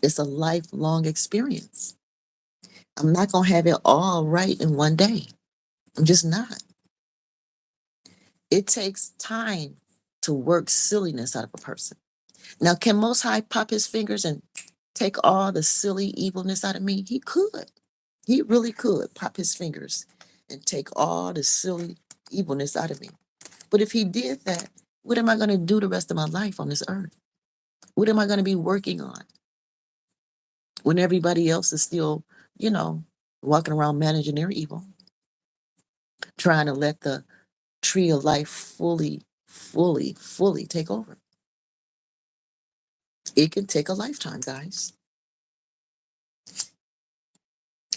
It's a lifelong experience. I'm not going to have it all right in one day. I'm just not. It takes time to work silliness out of a person. Now, can Most High pop his fingers and take all the silly evilness out of me? He could. He really could pop his fingers and take all the silly evilness out of me. But if he did that, what am I going to do the rest of my life on this earth? What am I going to be working on when everybody else is still, you know, walking around managing their evil, trying to let the tree of life fully take over? It can take a lifetime, guys.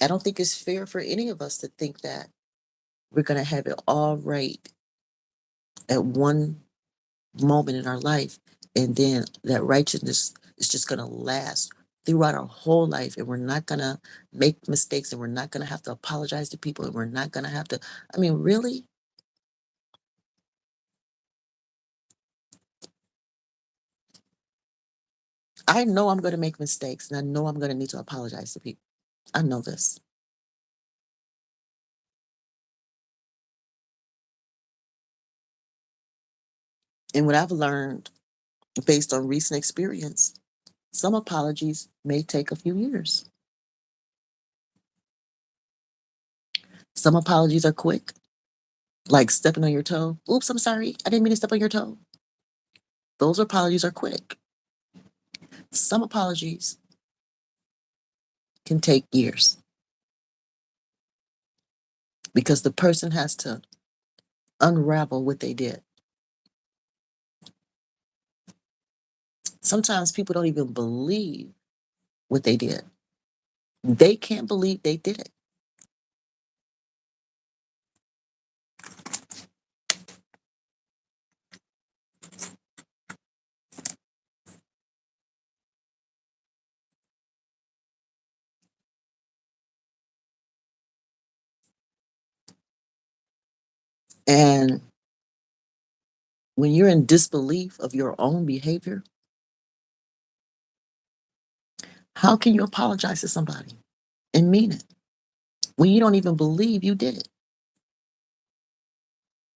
I don't think it's fair for any of us to think that we're going to have it all right at one moment in our life and then that righteousness is just going to last throughout our whole life, and we're not going to make mistakes, and we're not going to have to apologize to people, and we're not going to have to. I mean, really? I know I'm going to make mistakes, and I know I'm going to need to apologize to people. I know this. And what I've learned based on recent experience, some apologies may take a few years. Some apologies are quick, like stepping on your toe. Oops, I'm sorry. I didn't mean to step on your toe. Those apologies are quick. Some apologies can take years because the person has to unravel what they did. Sometimes people don't even believe what they did. They can't believe they did it. And when you're in disbelief of your own behavior, how can you apologize to somebody and mean it when you don't even believe you did it?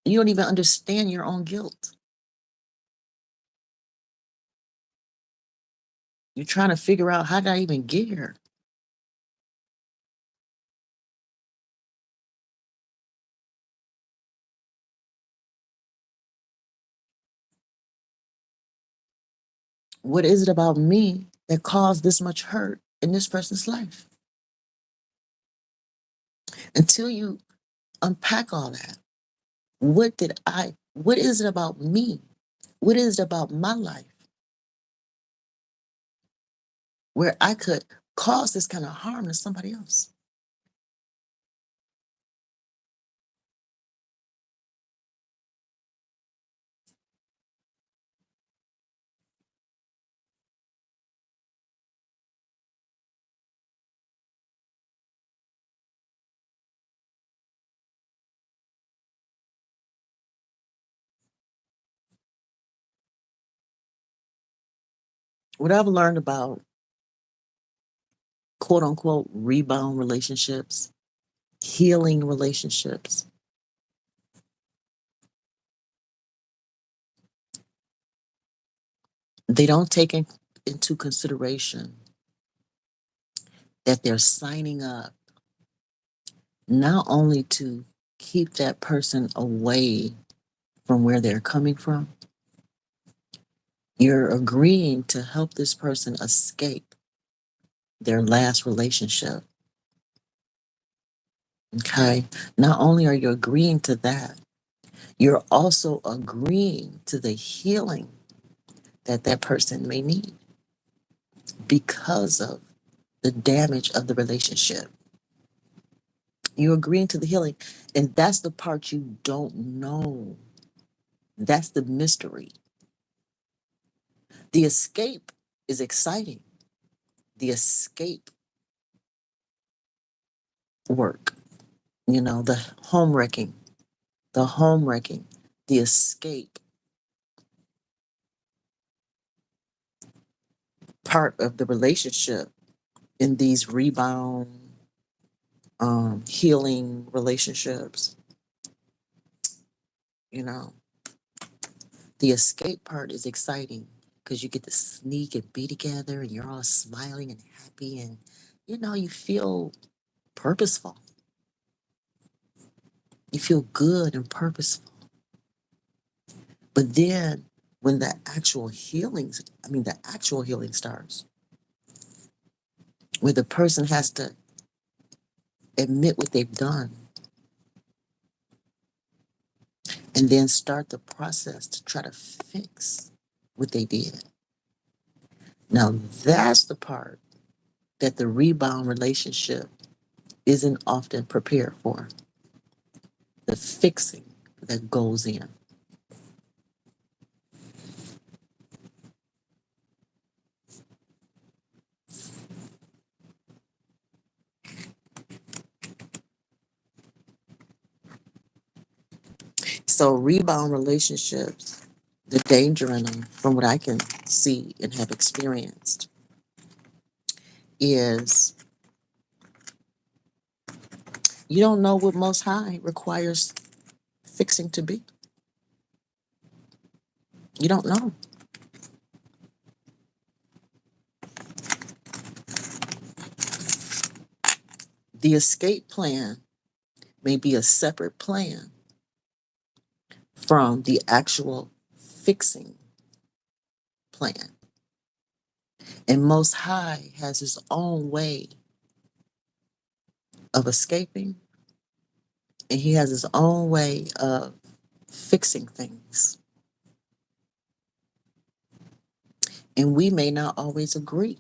You don't even understand your own guilt. You're trying to figure out, how did I even get here? What is it about me that caused this much hurt in this person's life? Until you unpack all that, what is it about me? What is it about my life where I could cause this kind of harm to somebody else? What I've learned about quote unquote rebound relationships, healing relationships, they don't take into consideration that they're signing up not only to keep that person away from where they're coming from, you're agreeing to help this person escape their last relationship. Okay. Not only are you agreeing to that, you're also agreeing to the healing that that person may need because of the damage of the relationship. You're agreeing to the healing. And that's the part you don't know. That's the mystery. The escape is exciting. The escape work, the home wrecking, the escape part of the relationship in these rebound, healing relationships, you know, the escape part is exciting because you get to sneak and be together and you're all smiling and happy and, you feel purposeful. You feel good and purposeful. But then when the actual healing starts, where the person has to admit what they've done and then start the process to try to fix what they did. Now, that's the part that the rebound relationship isn't often prepared for, the fixing that goes in. So rebound relationships, the danger in them, from what I can see and have experienced, is you don't know what Most High requires fixing to be. You don't know. The escape plan may be a separate plan from the actual fixing plan. And Most High has his own way of escaping, and he has his own way of fixing things. And we may not always agree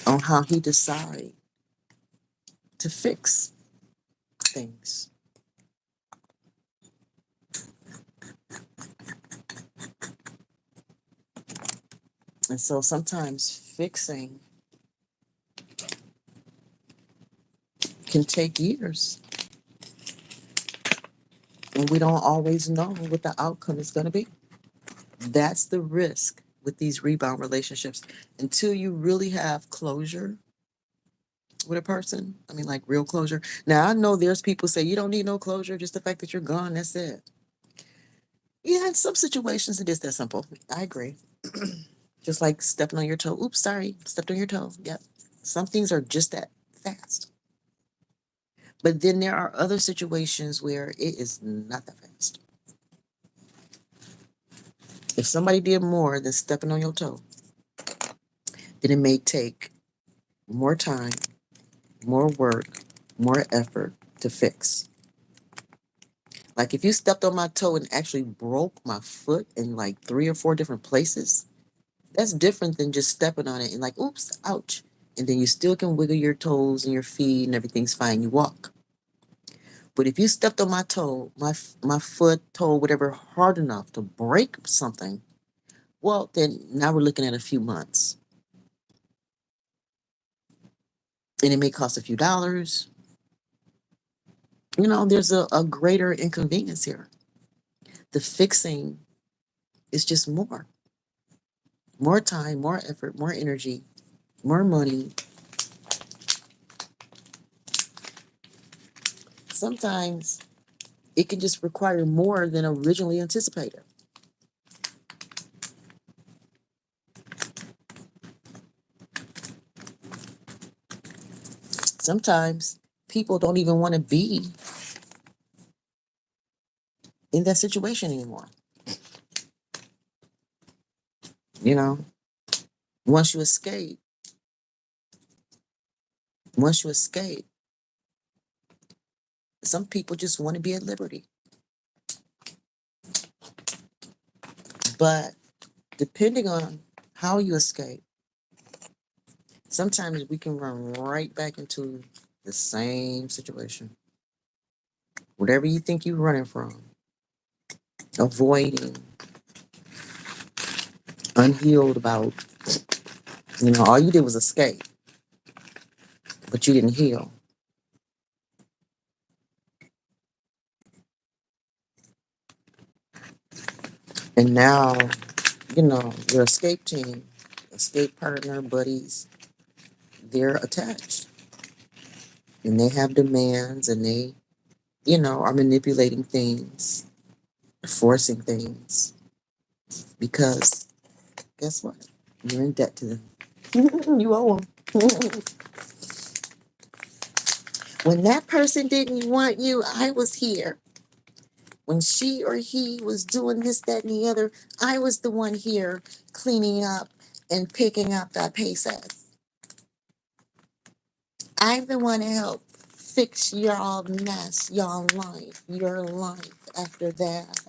on how he decides to fix things. And so sometimes fixing can take years, and we don't always know what the outcome is going to be. That's the risk with these rebound relationships. Until you really have closure with a person, I mean, like real closure. Now, I know there's people say you don't need no closure, just the fact that you're gone, that's it. Yeah, in some situations it is that simple. I agree. Just like stepping on your toe. Oops, sorry, stepped on your toe. Yep. Some things are just that fast. But then there are other situations where it is not that fast. If somebody did more than stepping on your toe, then it may take more time, more work, more effort to fix. Like if you stepped on my toe and actually broke my foot in like 3 or 4 different places, that's different than just stepping on it and like, oops, ouch. And then you still can wiggle your toes and your feet and everything's fine. You walk. But if you stepped on my toe, my foot, toe, whatever, hard enough to break something, well, then now we're looking at a few months. And it may cost a few dollars. There's a greater inconvenience here. The fixing is just more time, more effort, more energy, more money. Sometimes it can just require more than originally anticipated. Sometimes people don't even want to be in that situation anymore. You know, once you escape, once you escape, some people just want to be at liberty. But depending on how you escape, sometimes we can run right back into the same situation. Whatever you think you're running from, avoiding, unhealed about, all you did was escape, but you didn't heal. And now, your escape team, escape partner, buddies, they're attached. And they have demands and they, are manipulating things, forcing things. Because guess what? You're in debt to them. You owe them. When that person didn't want you, I was here. When she or he was doing this, that, and the other, I was the one here cleaning up and picking up that paycheck. I'm the one to help fix your mess, your life after that.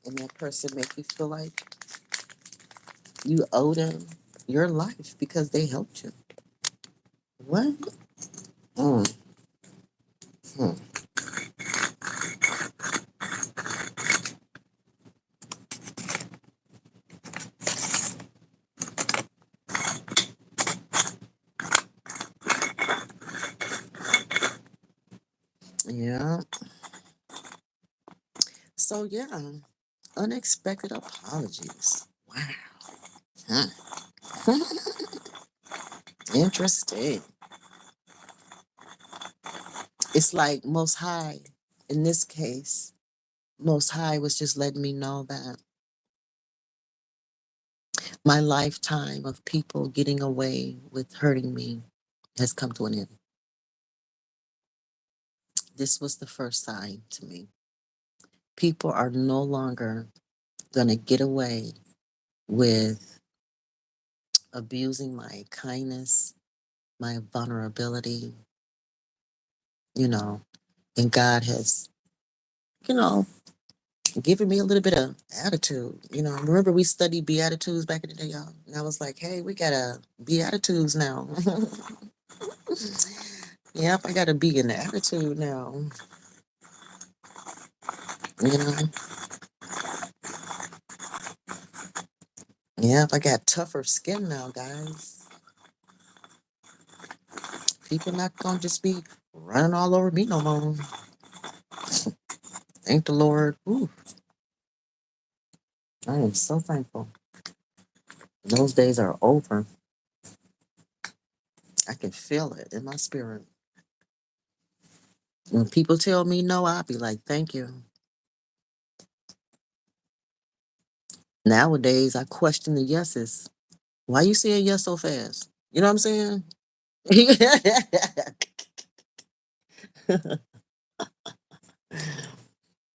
And that person make you feel like you owe them your life because they helped you. What? Mm. Hmm. Yeah. So yeah, unexpected apologies. Wow. Huh. Interesting. It's like Most High, in this case, Most High was just letting me know that my lifetime of people getting away with hurting me has come to an end. This was the first sign to me. People are no longer going to get away with abusing my kindness, my vulnerability, you know, and God has, you know, given me a little bit of attitude. You know, remember we studied Beatitudes back in the day, y'all? And I was like, hey, we got to Beatitudes now. Yep, I got to be in the attitude now. You know, yep, I got tougher skin now, guys. People not going to just be running all over me no more. Thank the Lord. Ooh, I am so thankful. Those days are over. I can feel it in my spirit. When people tell me no, I'll be like, thank you. Nowadays, I question the yeses. Why you saying yes so fast? You know what I'm saying?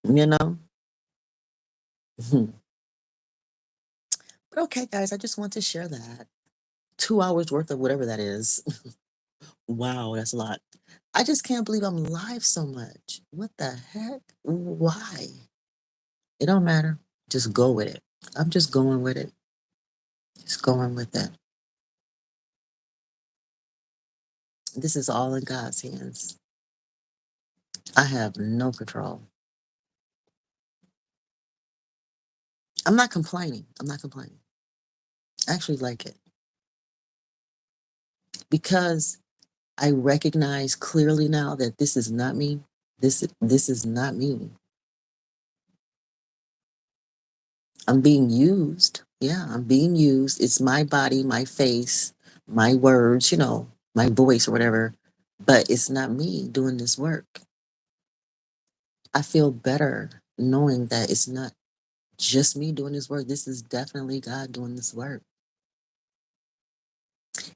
You know? But okay, guys, I just want to share that. 2 hours worth of whatever that is. Wow, that's a lot. I just can't believe I'm live so much. What the heck? Why? It don't matter. Just go with it. I'm just going with it. Just going with it. This is all in God's hands. I have no control. I'm not complaining. I'm not complaining. I actually like it because I recognize clearly now that this is not me. This is not me. I'm being used. Yeah, I'm being used. It's my body, my face, my words, my voice or whatever. But it's not me doing this work. I feel better knowing that it's not just me doing this work. This is definitely God doing this work.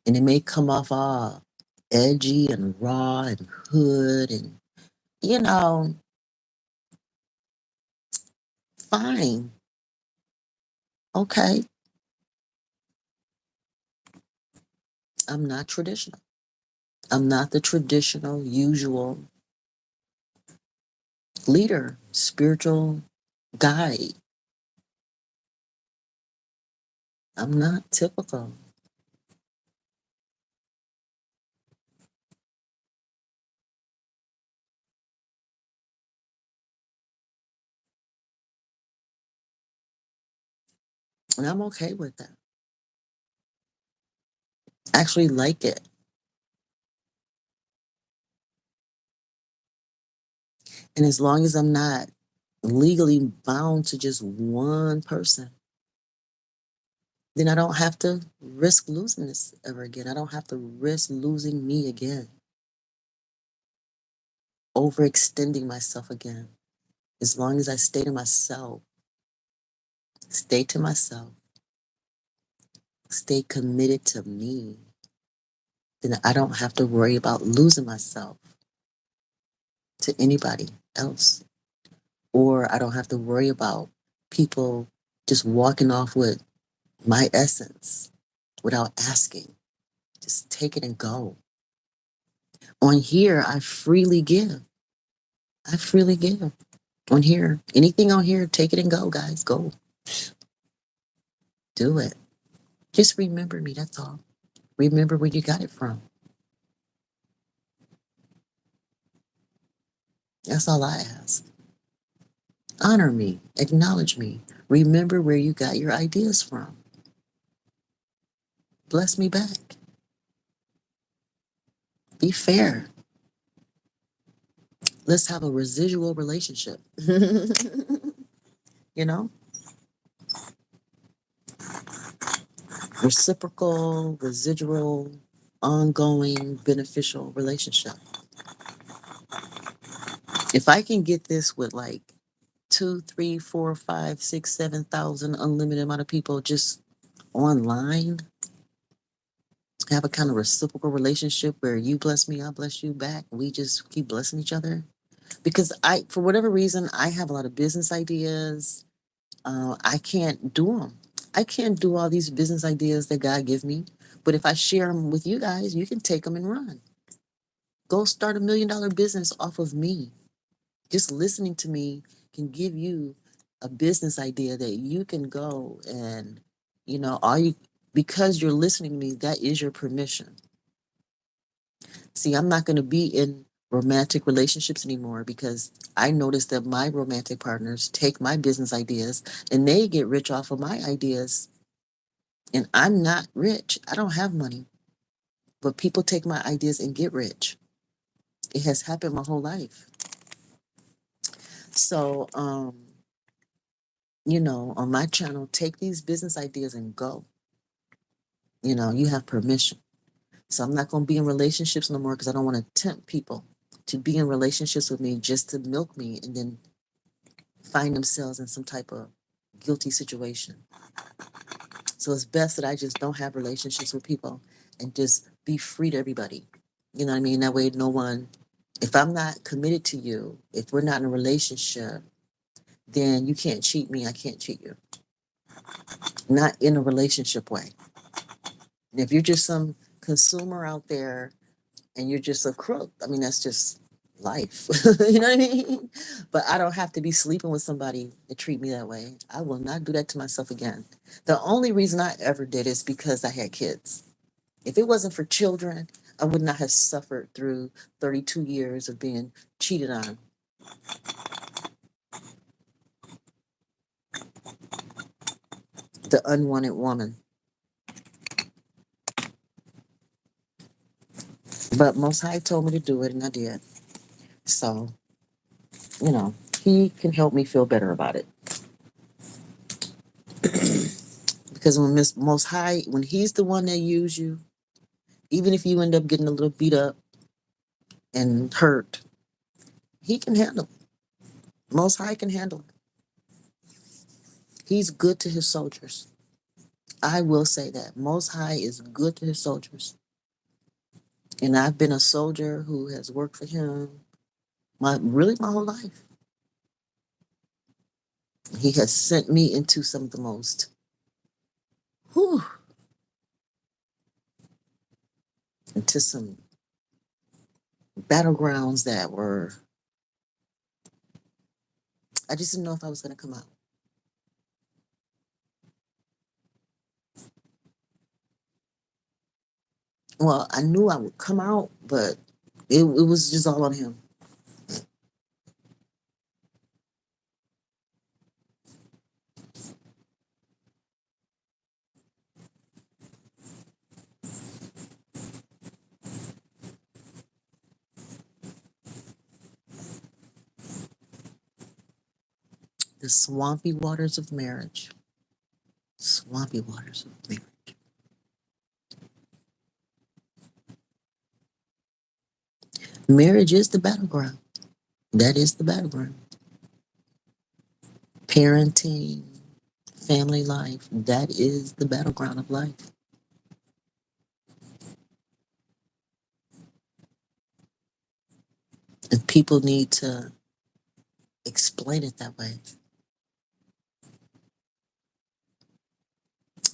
And it may come off all edgy and raw and hood and, you know, fine. Okay. I'm not traditional. I'm not the traditional, usual leader, spiritual guide. I'm not typical. And I'm okay with that. I actually like it. And as long as I'm not legally bound to just one person, then I don't have to risk losing this ever again. I don't have to risk losing me again, overextending myself again. As long as I stay to myself, stay committed to me, then I don't have to worry about losing myself to anybody else. Or I don't have to worry about people just walking off with my essence without asking. Just take it and go. On here, I freely give. I freely give. On here, anything on here, take it and go, guys. Go. Do it. Just remember me, that's all. Remember where you got it from. That's all I ask. Honor me. Acknowledge me. Remember where you got your ideas from. Bless me back. Be fair. Let's have a residual relationship. you know, reciprocal, residual, ongoing, beneficial relationship. If I can get this with like two, three, four, five, six, 7,000 unlimited amount of people just online, have a kind of reciprocal relationship where you bless me, I bless you back. We just keep blessing each other. Because for whatever reason, I have a lot of business ideas. I can't do them. I can't do all these business ideas that God gives me. But if I share them with you guys, you can take them and run. Go start $1 million business off of me. Just listening to me can give you a business idea that you can go and, all you, because you're listening to me, that is your permission. See, I'm not going to be in romantic relationships anymore because I noticed that my romantic partners take my business ideas and they get rich off of my ideas. And I'm not rich. I don't have money. But people take my ideas and get rich. It has happened my whole life. So, on my channel, take these business ideas and go. You have permission. So I'm not going to be in relationships no more because I don't want to tempt people to be in relationships with me just to milk me and then find themselves in some type of guilty situation. So it's best that I just don't have relationships with people and just be free to everybody. You know what I mean? That way, no one, if I'm not committed to you, if we're not in a relationship, then you can't cheat me. I can't cheat you. Not in a relationship way. And if you're just some consumer out there and you're just a crook, I mean, that's just life. You know what I mean? But I don't have to be sleeping with somebody that treat me that way. I will not do that to myself again. The only reason I ever did is because I had kids. If it wasn't for children, I would not have suffered through 32 years of being cheated on. The unwanted woman. But Most High told me to do it, and I did. So, you know, he can help me feel better about it. Because when Most High, when he's the one that used you, even if you end up getting a little beat up and hurt, he can handle it. Most High can handle it. He's good to his soldiers. I will say that. Most High is good to his soldiers. And I've been a soldier who has worked for him my whole life. He has sent me into some of the most, whew, into some battlegrounds that were, I just didn't know if I was going to come out. Well, I knew I would come out, but it was just all on him. The swampy waters of marriage. Swampy waters of marriage. Marriage is the battleground. That is the battleground. Parenting, family life, that is the battleground of life. And people need to explain it that way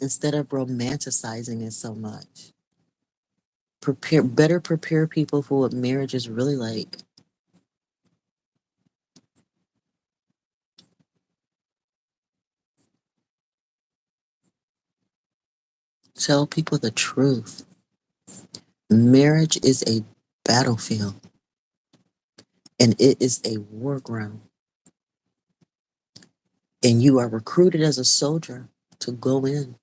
instead of romanticizing it so much. Prepare people for what marriage is really like. Tell people the truth. Marriage is a battlefield and it is a war ground. And you are recruited as a soldier to go in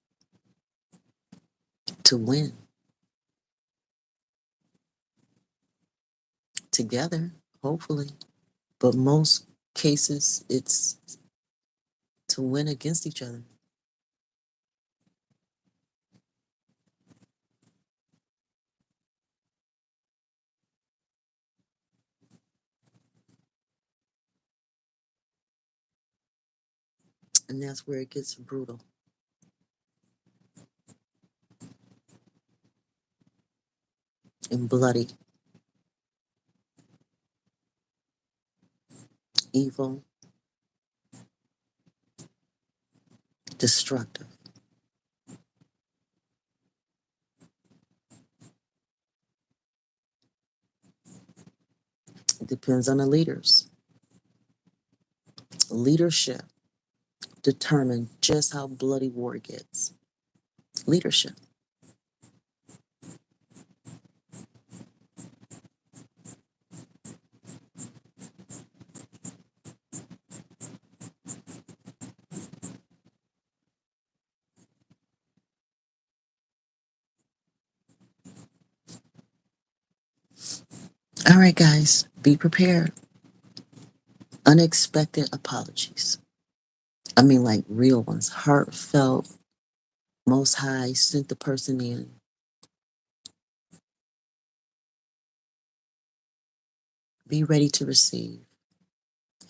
to win together, hopefully. But most cases, it's to win against each other. And that's where it gets brutal. And bloody, evil, destructive. It depends on the leaders. Leadership determine just how bloody war gets. Leadership. All right, guys, be prepared. Unexpected apologies. I mean, like real ones, heartfelt. Most High sent the person in. Be ready to receive.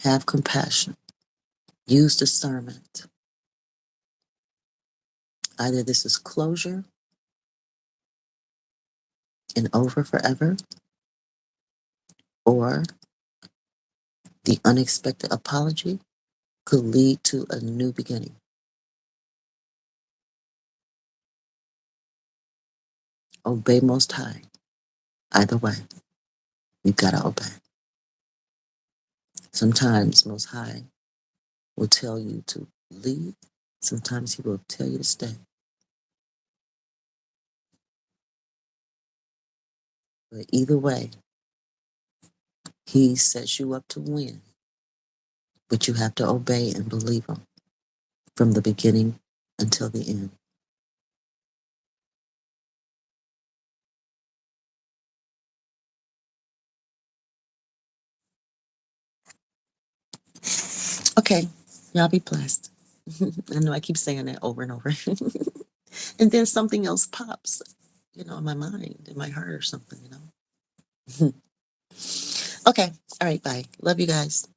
Have compassion. Use discernment. Either this is closure and over forever, or the unexpected apology could lead to a new beginning. Obey Most High. Either way, you gotta obey. Sometimes Most High will tell you to leave. Sometimes He will tell you to stay. But either way, He sets you up to win. But you have to obey and believe Him from the beginning until the end. Okay, y'all be blessed. I know I keep saying that over and over. And then something else pops, in my mind, in my heart or something. Okay, all right, bye. Love you guys.